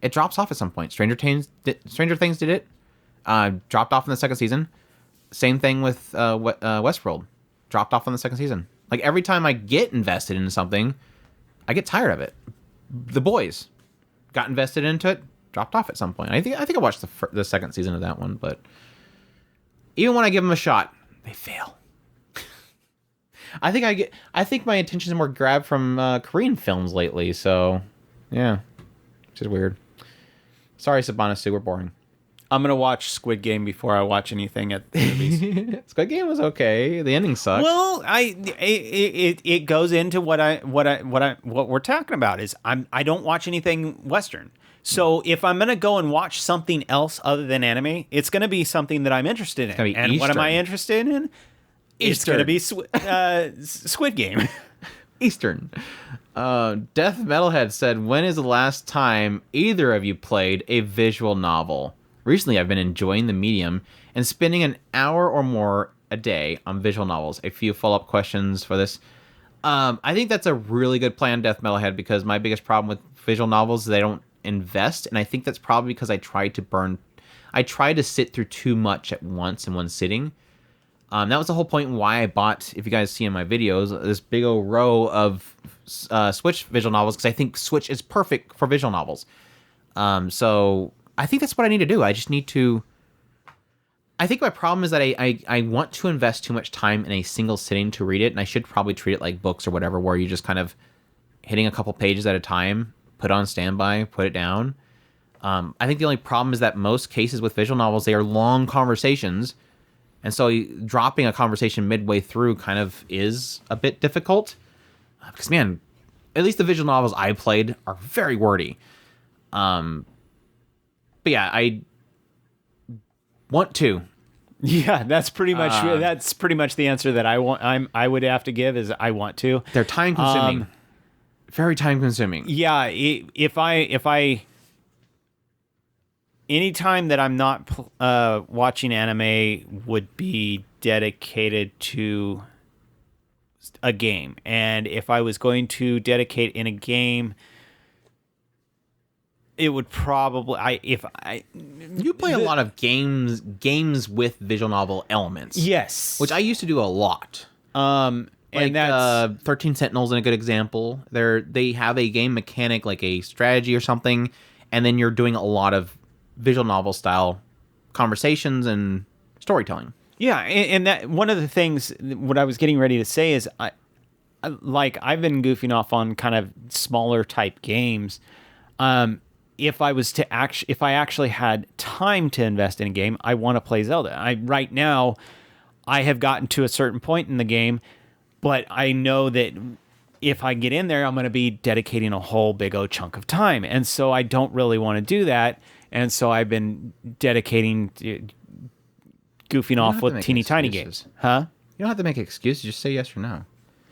it drops off at some point. Stranger Things did it. Dropped off in the second season. Same thing with Westworld. Dropped off in the second season. Like, every time I get invested into something, I get tired of it. The Boys. Got invested into it. Dropped off at some point. I think I watched the second season of that one, but even when I give them a shot, they fail. I think my attention is more grabbed from Korean films lately, so yeah, which is weird. Sorry, Sabanasu, we're boring. I'm gonna watch Squid Game before I watch anything at the movies. Squid Game was okay. The ending sucked. Well, it goes into what we're talking about is I don't watch anything Western. So if I'm going to go and watch something else other than anime, it's going to be something that I'm interested in. And Eastern. What am I interested in? It's going to be Squid Game. Eastern. Death Metalhead said, when is the last time either of you played a visual novel? Recently, I've been enjoying the medium and spending an hour or more a day on visual novels. A few follow-up questions for this. I think that's a really good plan, Death Metalhead, because my biggest problem with visual novels is they don't invest, and I think that's probably because I try to sit through too much at once in one sitting. That was the whole point why I bought, if you guys see in my videos, this big old row of Switch visual novels, because I think Switch is perfect for visual novels. So I think that's what I need to do. I just need to I think my problem is that I want to invest too much time in a single sitting to read it, and I should probably treat it like books or whatever, where you just kind of hitting a couple pages at a time, put on standby, put it down. I think the only problem is that most cases with visual novels, they are long conversations, and so dropping a conversation midway through kind of is a bit difficult. Because, man, at least the visual novels I played are very wordy. But yeah, I want to. Yeah, that's pretty much the answer that I would have to give is I want to. They're time consuming. Very time consuming. Yeah, if I any time that I'm not watching anime would be dedicated to a game, and if I was going to dedicate in a game, it would probably you play a lot of games with visual novel elements. Yes, which I used to do a lot. And that's 13 Sentinels is a good example. They have a game mechanic like a strategy or something, and then you're doing a lot of visual novel style conversations and storytelling. Yeah, and that one of the things what I was getting ready to say is I've been goofing off on kind of smaller type games. If I actually had time to invest in a game, I want to play Zelda. Right now I have gotten to a certain point in the game, but I know that if I get in there, I'm going to be dedicating a whole big old chunk of time, and so I don't really want to do that. And so I've been dedicating goofing off with teeny tiny games. Huh? You don't have to make excuses. Just say yes or no.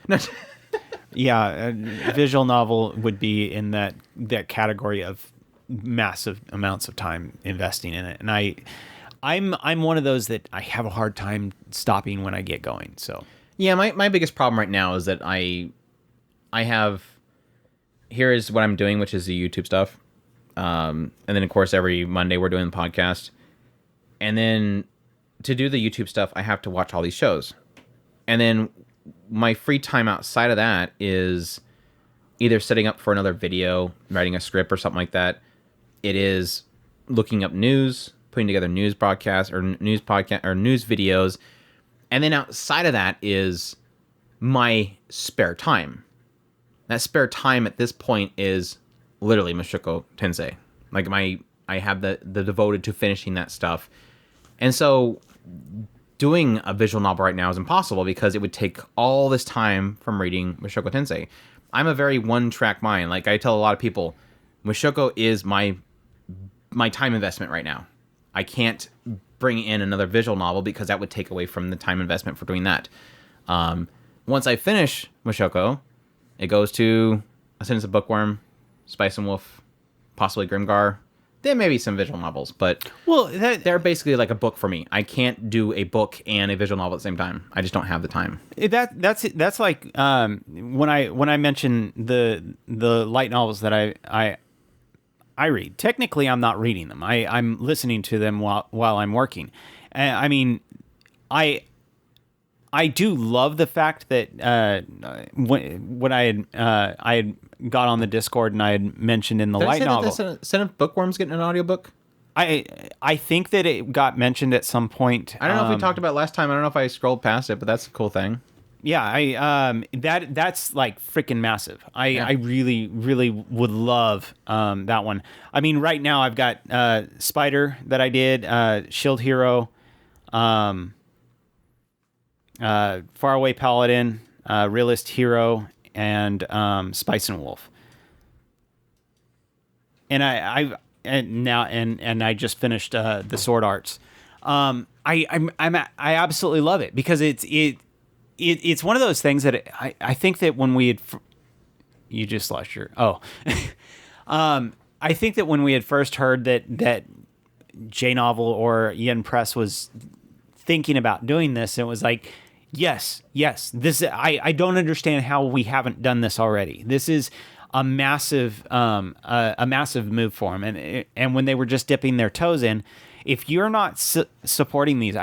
No. Yeah, a visual novel would be in that category of massive amounts of time investing in it. And I'm one of those that I have a hard time stopping when I get going. So yeah, my biggest problem right now is that I have, here is what I'm doing, which is the YouTube stuff. And then of course every Monday we're doing the podcast. And then to do the YouTube stuff, I have to watch all these shows. And then my free time outside of that is either setting up for another video, writing a script or something like that. It is looking up news, putting together news broadcasts or news podcast or news videos. And then outside of that is my spare time. That spare time at this point is literally Mushoku Tensei. Like I have the devoted to finishing that stuff. And so doing a visual novel right now is impossible because it would take all this time from reading Mushoku Tensei. I'm a very one-track mind. Like I tell a lot of people, Mushoku is my time investment right now. I can't bring in another visual novel because that would take away from the time investment for doing that. Once I finish Mushoku, it goes to Ascendance of Bookworm, Spice and Wolf, possibly Grimgar. There may be some visual novels, but they're basically like a book for me. I can't do a book and a visual novel at the same time. I just don't have the time. That's like when I mention the light novels that I read. Technically, I'm not reading them. I'm listening to them while I'm working. I mean, I do love the fact that when I had got on the Discord and I had mentioned in the light novel. Did I say that Bookworm's getting an audiobook? I think that it got mentioned at some point. I don't know if we talked about it last time. I don't know if I scrolled past it, but that's a cool thing. Yeah, that's like freaking massive. I really, really would love that one. I mean, right now I've got Spider that I did, Shield Hero, Faraway Paladin, Realist Hero, and Spice and Wolf. And I just finished the Sword Arts. I absolutely love it because it's one of those things that I think that when we had you just lost your I think that when we had first heard that J Novel or Yen Press was thinking about doing this, it was like, yes, this I don't understand how we haven't done this already. This is a massive move for them, and when they were just dipping their toes in, if you're not supporting these,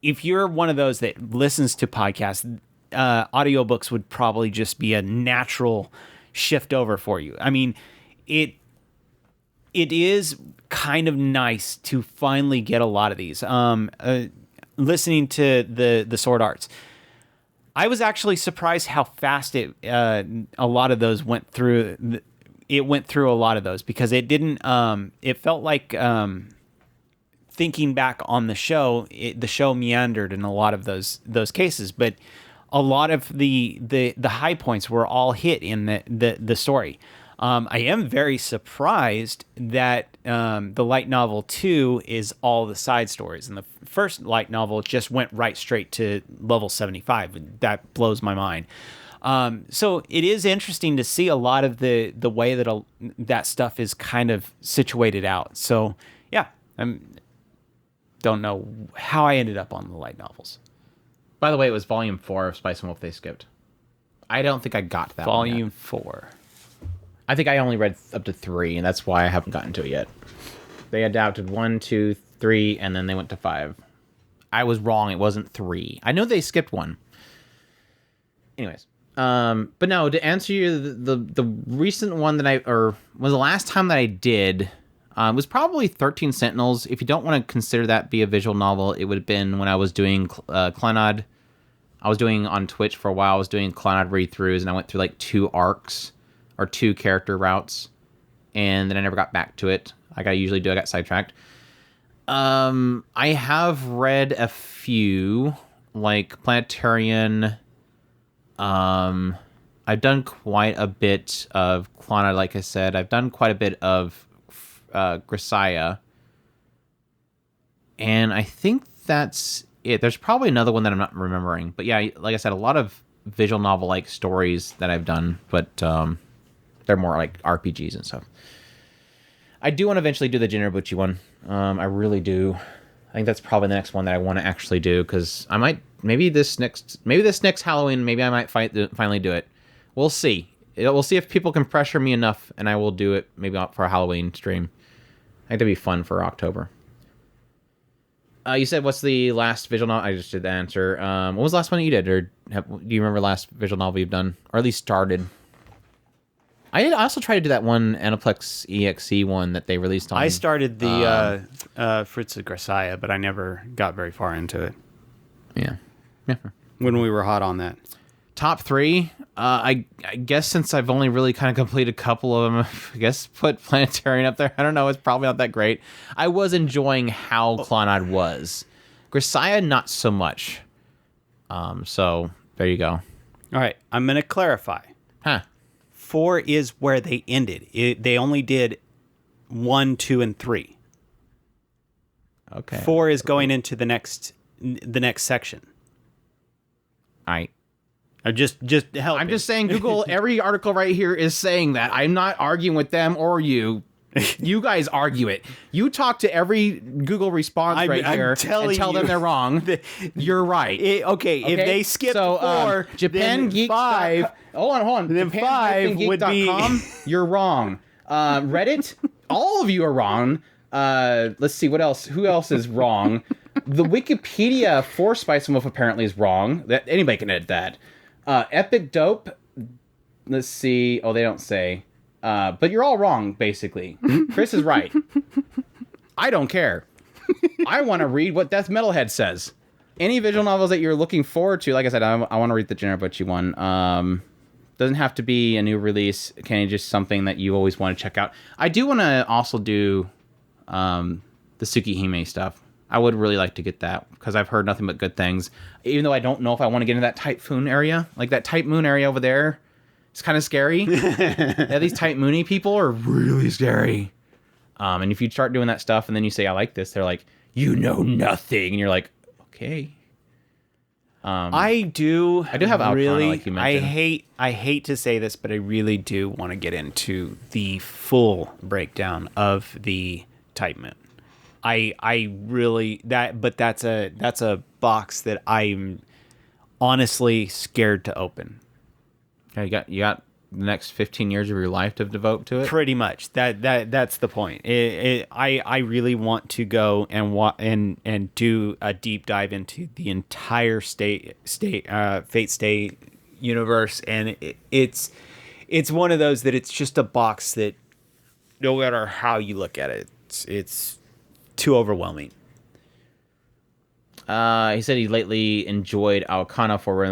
if you're one of those that listens to podcasts, audiobooks would probably just be a natural shift over for you. I mean, it it is kind of nice to finally get a lot of these. Listening to the Sword Arts, I was actually surprised how fast a lot of those went through. It went through a lot of those because it didn't. It felt like thinking back on the show meandered in a lot of those cases, but a lot of the high points were all hit in the story. I am very surprised that the light novel 2 is all the side stories, and the first light novel just went right straight to level 75. That blows my mind. So it is interesting to see a lot of the way that that stuff is kind of situated out. So yeah, don't know how I ended up on the light novels. By the way, it was volume 4 of Spice and Wolf they skipped. I don't think I got to that volume one yet. 4. I think I only read up to 3, and that's why I haven't gotten to it yet. They adapted 1, 2, 3, and then they went to 5. I was wrong. It wasn't 3. I know they skipped 1. Anyways. But no, to answer you, the recent one that was the last time that I did, was probably 13 Sentinels. If you don't want to consider that be a visual novel, it would have been when I was doing Clannad. I was doing on Twitch for a while. I was doing Clannad read-throughs, and I went through like 2 arcs or 2 character routes, and then I never got back to it like I usually do. I got sidetracked. I have read a few, like Planetarian. I've done quite a bit of Clannad, like I said. I've done quite a bit of Grisaya. And I think that's it. There's probably another one that I'm not remembering. But yeah, like I said, a lot of visual novel-like stories that I've done, but they're more like RPGs and stuff. I do want to eventually do the Jinrobuchi one. I really do. I think that's probably the next one that I want to actually do, because I might, maybe this next Halloween, maybe I might finally do it. We'll see. We'll see if people can pressure me enough, and I will do it maybe for a Halloween stream. I think that'd be fun for October. You said, what's the last visual novel? I just did the answer. What was the last one that you did? Or do you remember the last visual novel you've done? Or at least started? I also tried to do that one Aniplex EXE one that they released on. I started the Fruits of Grisaya, but I never got very far into it. Yeah. When we were hot on that. Top 3, I guess since I've only really kind of completed a couple of them, I guess put Planetarian up there. I don't know, it's probably not that great. I was enjoying how Clannad was. Grisaya, not so much. So, there you go. All right, I'm going to clarify. 4 is where they ended. They only did 1, 2, and 3. Okay. 4 is going into the next section. I'm just help. I'm just saying, Google, every article right here is saying that. I'm not arguing with them or you. You guys argue it. You talk to every Google response here and tell them they're wrong. You're right. If they skip 4, Japan Geek 5. Hold on. Then 5 would be. You're wrong. Reddit, all of you are wrong. Let's see what else. Who else is wrong? The Wikipedia for Spice and Wolf apparently is wrong. That anybody can edit that. Epic Dope. Let's see. Oh, they don't say. But you're all wrong, basically. Chris is right. I don't care. I want to read what Death Metalhead says. Any visual novels that you're looking forward to, like I said, I want to read the Jinrobuchi one. Doesn't have to be a new release. Can it just something that you always want to check out? I do want to also do the Tsukihime stuff. I would really like to get that, because I've heard nothing but good things. Even though I don't know if I want to get into that Typhoon area. Like that Type Moon area over there. It's kind of scary. Yeah, these Type Moony people are really scary. And if you start doing that stuff and then you say, I like this, they're like, you know nothing. And you're like, okay. I do have really, like you mentioned. I hate to say this, but I really do want to get into the full breakdown of the Type Moon. I really but that's a box that I'm honestly scared to open. Yeah, you got the next 15 years of your life to devote to it. Pretty much. That's the point. I really want to go and do a deep dive into the entire Fate Stay universe, and it's one of those that it's just a box that no matter how you look at it, it's too overwhelming. He said he lately enjoyed Aokana for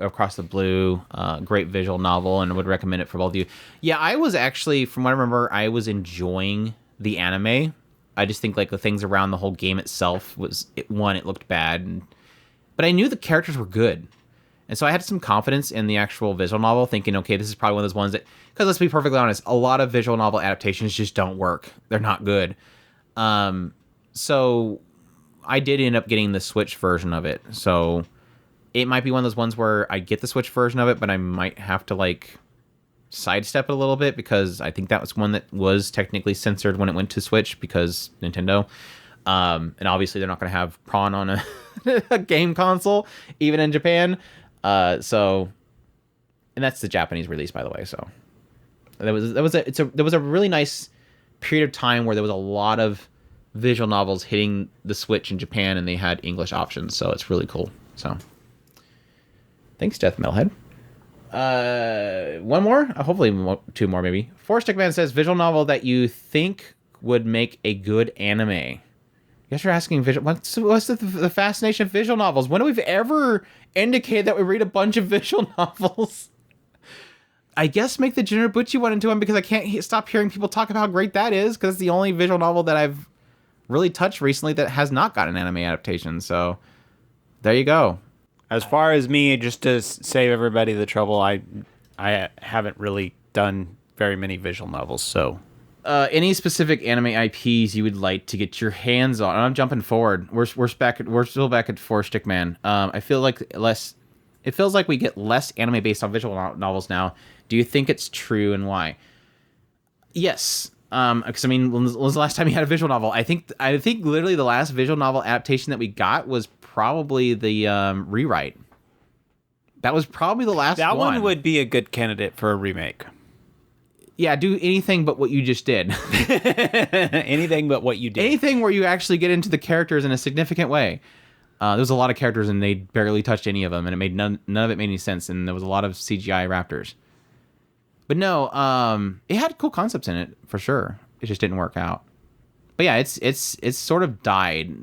Across the Blue, great visual novel, and would recommend it for both of you. Yeah, I was actually, from what I remember, I was enjoying the anime. I just think like the things around the whole game itself it looked bad, but I knew the characters were good, and so I had some confidence in the actual visual novel, thinking, okay, this is probably one of those ones that, because let's be perfectly honest, a lot of visual novel adaptations just don't work. They're not good. So I did end up getting the Switch version of it, so it might be one of those ones where I get the Switch version of it, but I might have to like sidestep it a little bit, because I think that was one that was technically censored when it went to Switch because Nintendo. And obviously they're not going to have prawn on a game console, even in Japan. And that's the Japanese release, by the way. So there was a really nice period of time where there was a lot of visual novels hitting the Switch in Japan, and they had English options, so it's really cool. So thanks, Death Metalhead. One more, hopefully two more, maybe. Four Stickman says visual novel that you think would make a good anime. You guys are asking what's the fascination of visual novels? When do we've ever indicated that we read a bunch of visual novels? I guess make the Jinrobuchi one into one, because I can't stop hearing people talk about how great that is, because it's the only visual novel that I've really touched recently that has not got an anime adaptation. So there you go. As far as me, just to save everybody the trouble, I haven't really done very many visual novels. So any specific anime IPs you would like to get your hands on? I'm jumping forward. We're still back at Four Stickman. I feel like it feels like we get less anime based on visual novels now. Do you think it's true, and why? Yes. Because I mean, when was the last time you had a visual novel? I think literally the last visual novel adaptation that we got was probably the Rewrite. That was probably the last one. That one would be a good candidate for a remake. Yeah, do anything but what you just did. Anything but what you did. Anything where you actually get into the characters in a significant way. There was a lot of characters, and they barely touched any of them, and it made none of it made any sense, and there was a lot of CGI raptors. But no, it had cool concepts in it for sure. It just didn't work out. But yeah, it's sort of died.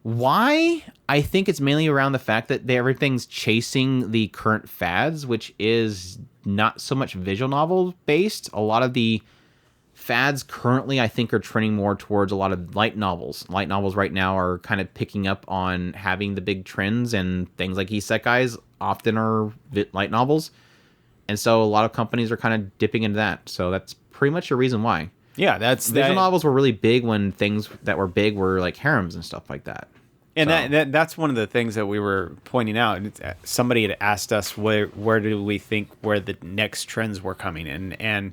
Why? I think it's mainly around the fact that everything's chasing the current fads, which is not so much visual novel based. A lot of the fads currently, I think, are trending more towards a lot of light novels. Light novels right now are kind of picking up on having the big trends, and things like isekais often are light novels. And so a lot of companies are kind of dipping into that. So that's pretty much the reason why. Yeah, visual novels were really big when things that were big were like harems and stuff like that. And that's one of the things that we were pointing out. Somebody had asked us where do we think where the next trends were coming in, and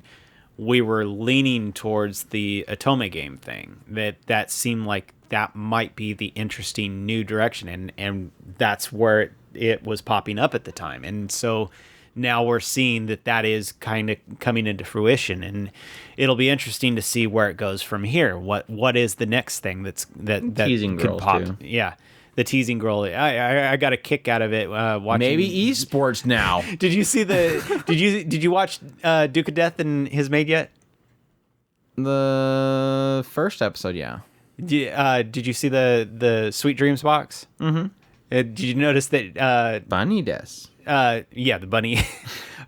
we were leaning towards the Otome game thing. That seemed like that might be the interesting new direction, and that's where it was popping up at the time. And so now we're seeing that is kind of coming into fruition, and it'll be interesting to see where it goes from here. What is the next thing that teasing could girls pop? too. Yeah, the teasing girl. I got a kick out of it watching. Maybe esports now. Did you see did you watch Duke of Death and his maid yet? The first episode, yeah. Did you see the Sweet Dreams box? Mm-hmm. Did you notice that Bunny des? Yeah, the bunny.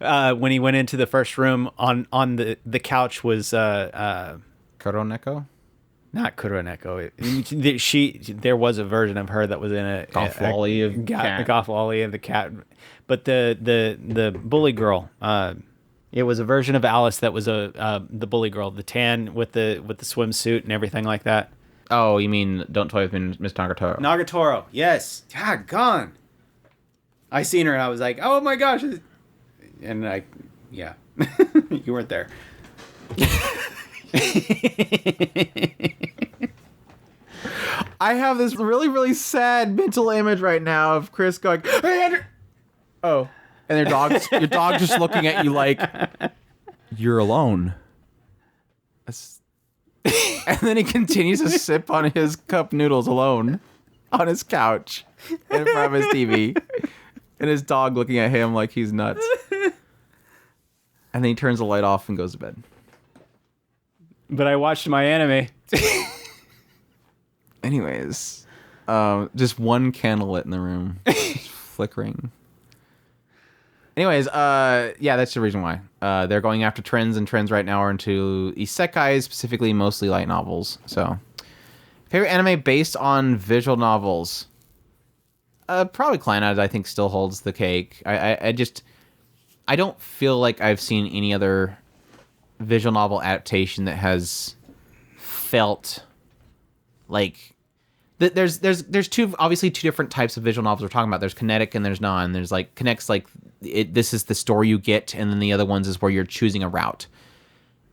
When he went into the first room, on the couch was Koroneko? Not Kuroneko. There was a version of her that was in a Gothwally of cat. Gothwally of the cat. But the bully girl. It was a version of Alice that was the bully girl, the tan with the swimsuit and everything like that. Oh, you mean Don't Toy with Me, Miss Nagatoro? Nagatoro, yes. God, gone. I seen her and I was like, oh my gosh. And yeah, you weren't there. I have this really, really sad mental image right now of Chris going, "Hey, Andrew!" Oh, and your dog just looking at you like you're alone. And then he continues to sip on his cup noodles alone on his couch in front of his TV, and his dog looking at him like he's nuts. And then he turns the light off and goes to bed. But I watched my anime. Anyways, just one candlelit in the room, just flickering. Anyways, yeah, that's the reason why. They're going after trends, and trends right now are into isekai, specifically mostly light novels. So, favorite anime based on visual novels? Probably Clannad, I think, still holds the cake. I don't feel like I've seen any other visual novel adaptation that has felt like there's obviously two different types of visual novels we're talking about. There's kinetic and there's non. There's like kinect's like this is the story you get, and then the other ones is where you're choosing a route.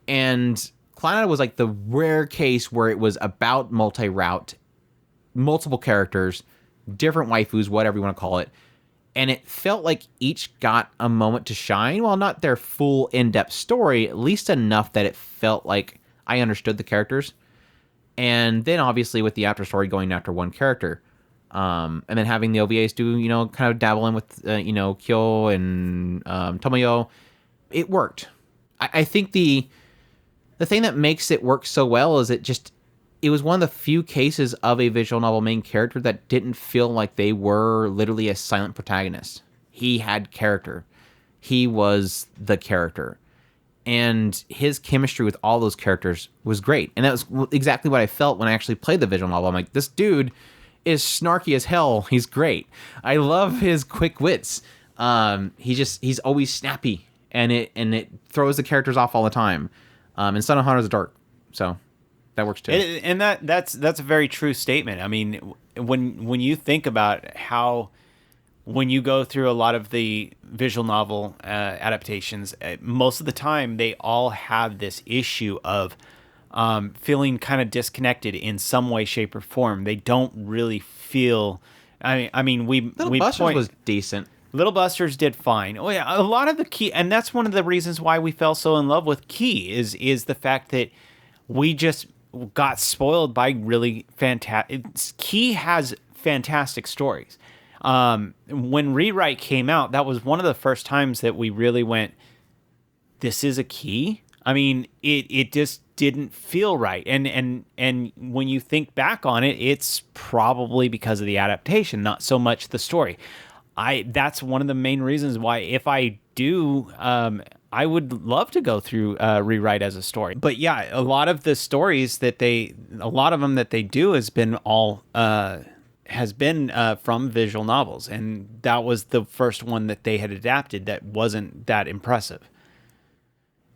And Clannad was like the rare case where it was about multi-route, multiple characters, different waifus, whatever you want to call it. And it felt like each got a moment to shine. While not their full in-depth story, at least enough that it felt like I understood the characters. And then obviously with the after story going after one character. And then having the OVAs do, kind of dabble in with, Kyo and Tomoyo. It worked. I think the thing that makes it work so well is it was one of the few cases of a visual novel main character that didn't feel like they were literally a silent protagonist. He had character. He was the character. And his chemistry with all those characters was great. And that was exactly what I felt when I actually played the visual novel. I'm like, this dude is snarky as hell. He's great. I love his quick wits. He's always snappy, and it throws the characters off all the time. And Son of Hunter's dark. So that works too. And that's a very true statement. I mean, when you think about how, when you go through a lot of the visual novel adaptations, most of the time they all have this issue of feeling kind of disconnected in some way, shape, or form. They don't really feel. I mean, Little Busters was decent. Little Busters did fine. Oh yeah, a lot of the key, and that's one of the reasons why we fell so in love with Key is the fact that we just got spoiled by really fantastic. Key has fantastic stories. When Rewrite came out, that was one of the first times that we really went, this is a Key? I mean, it just didn't feel right. And when you think back on it, it's probably because of the adaptation, not so much the story. That's one of the main reasons why, if I do, I would love to go through Rewrite as a story. But yeah, a lot of the stories that they do has been all from visual novels, and that was the first one that they had adapted that wasn't that impressive.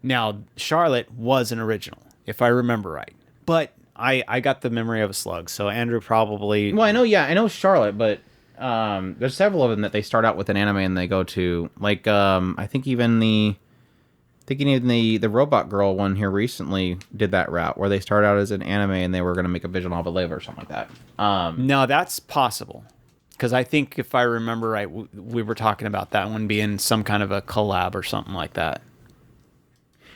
Now, Charlotte was an original, if I remember right, but I got the memory of a slug, so Andrew probably... Well, I know Charlotte, but there's several of them that they start out with an anime and they go to, like, I think even the Robot Girl one here recently did that route, where they start out as an anime and they were going to make a visual novel later or something like that. No, that's possible. Because I think, if I remember right, we were talking about that one being some kind of a collab or something like that.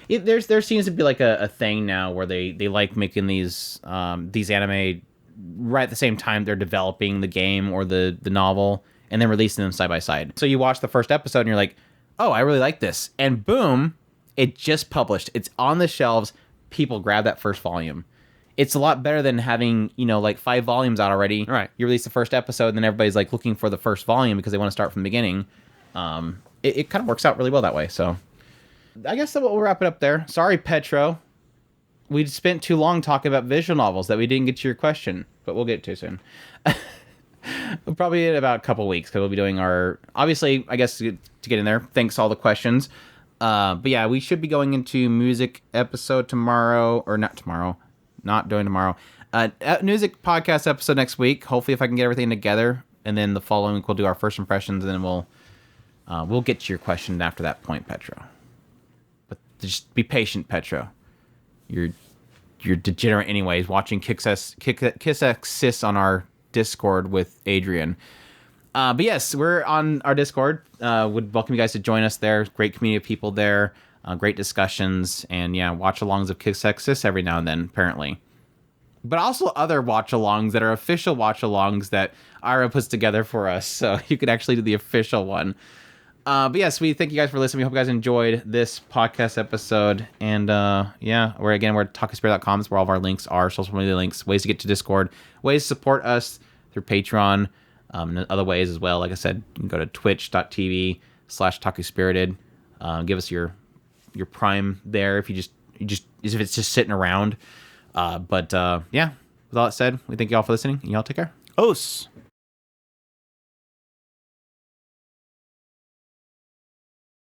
There seems to be like a thing now where they like making these anime right at the same time they're developing the game or the novel, and then releasing them side by side. So you watch the first episode and you're like, oh, I really like this. And boom, it just published. It's on the shelves. People grab that first volume. It's a lot better than having, like 5 volumes out already. Right. You release the first episode, and then everybody's like looking for the first volume because they want to start from the beginning. It kind of works out really well that way. So I guess that we'll wrap it up there. Sorry, Petro. We spent too long talking about visual novels that we didn't get to your question, but we'll get to it soon. We'll probably in about a couple weeks, because we'll be doing our... Obviously, I guess to get in there, thanks all the questions. But yeah, we should be going into music episode tomorrow, or not tomorrow, not doing tomorrow. Music podcast episode next week. Hopefully, if I can get everything together, and then the following week we'll do our first impressions, and then we'll get to your question after that point, Petro. But just be patient, Petro. You're degenerate anyways, watching Kiss Sis on our Discord with Adrian. But yes, we're on our Discord. Would welcome you guys to join us there. Great community of people there. Great discussions. And yeah, watch-alongs of Kiss Sis every now and then, apparently. But also other watch-alongs that are official watch-alongs that Ira puts together for us. So you could actually do the official one. But yes, we thank you guys for listening. We hope you guys enjoyed this podcast episode. And yeah, we're otakuspirit.com. That's where all of our links are, social media links, ways to get to Discord, ways to support us through Patreon, and other ways as well. Like I said, you can go to twitch.tv/otakuspirited. Give us your Prime there if if it's just sitting around. But yeah, with all that said, we thank you all for listening, and y'all take care. Os.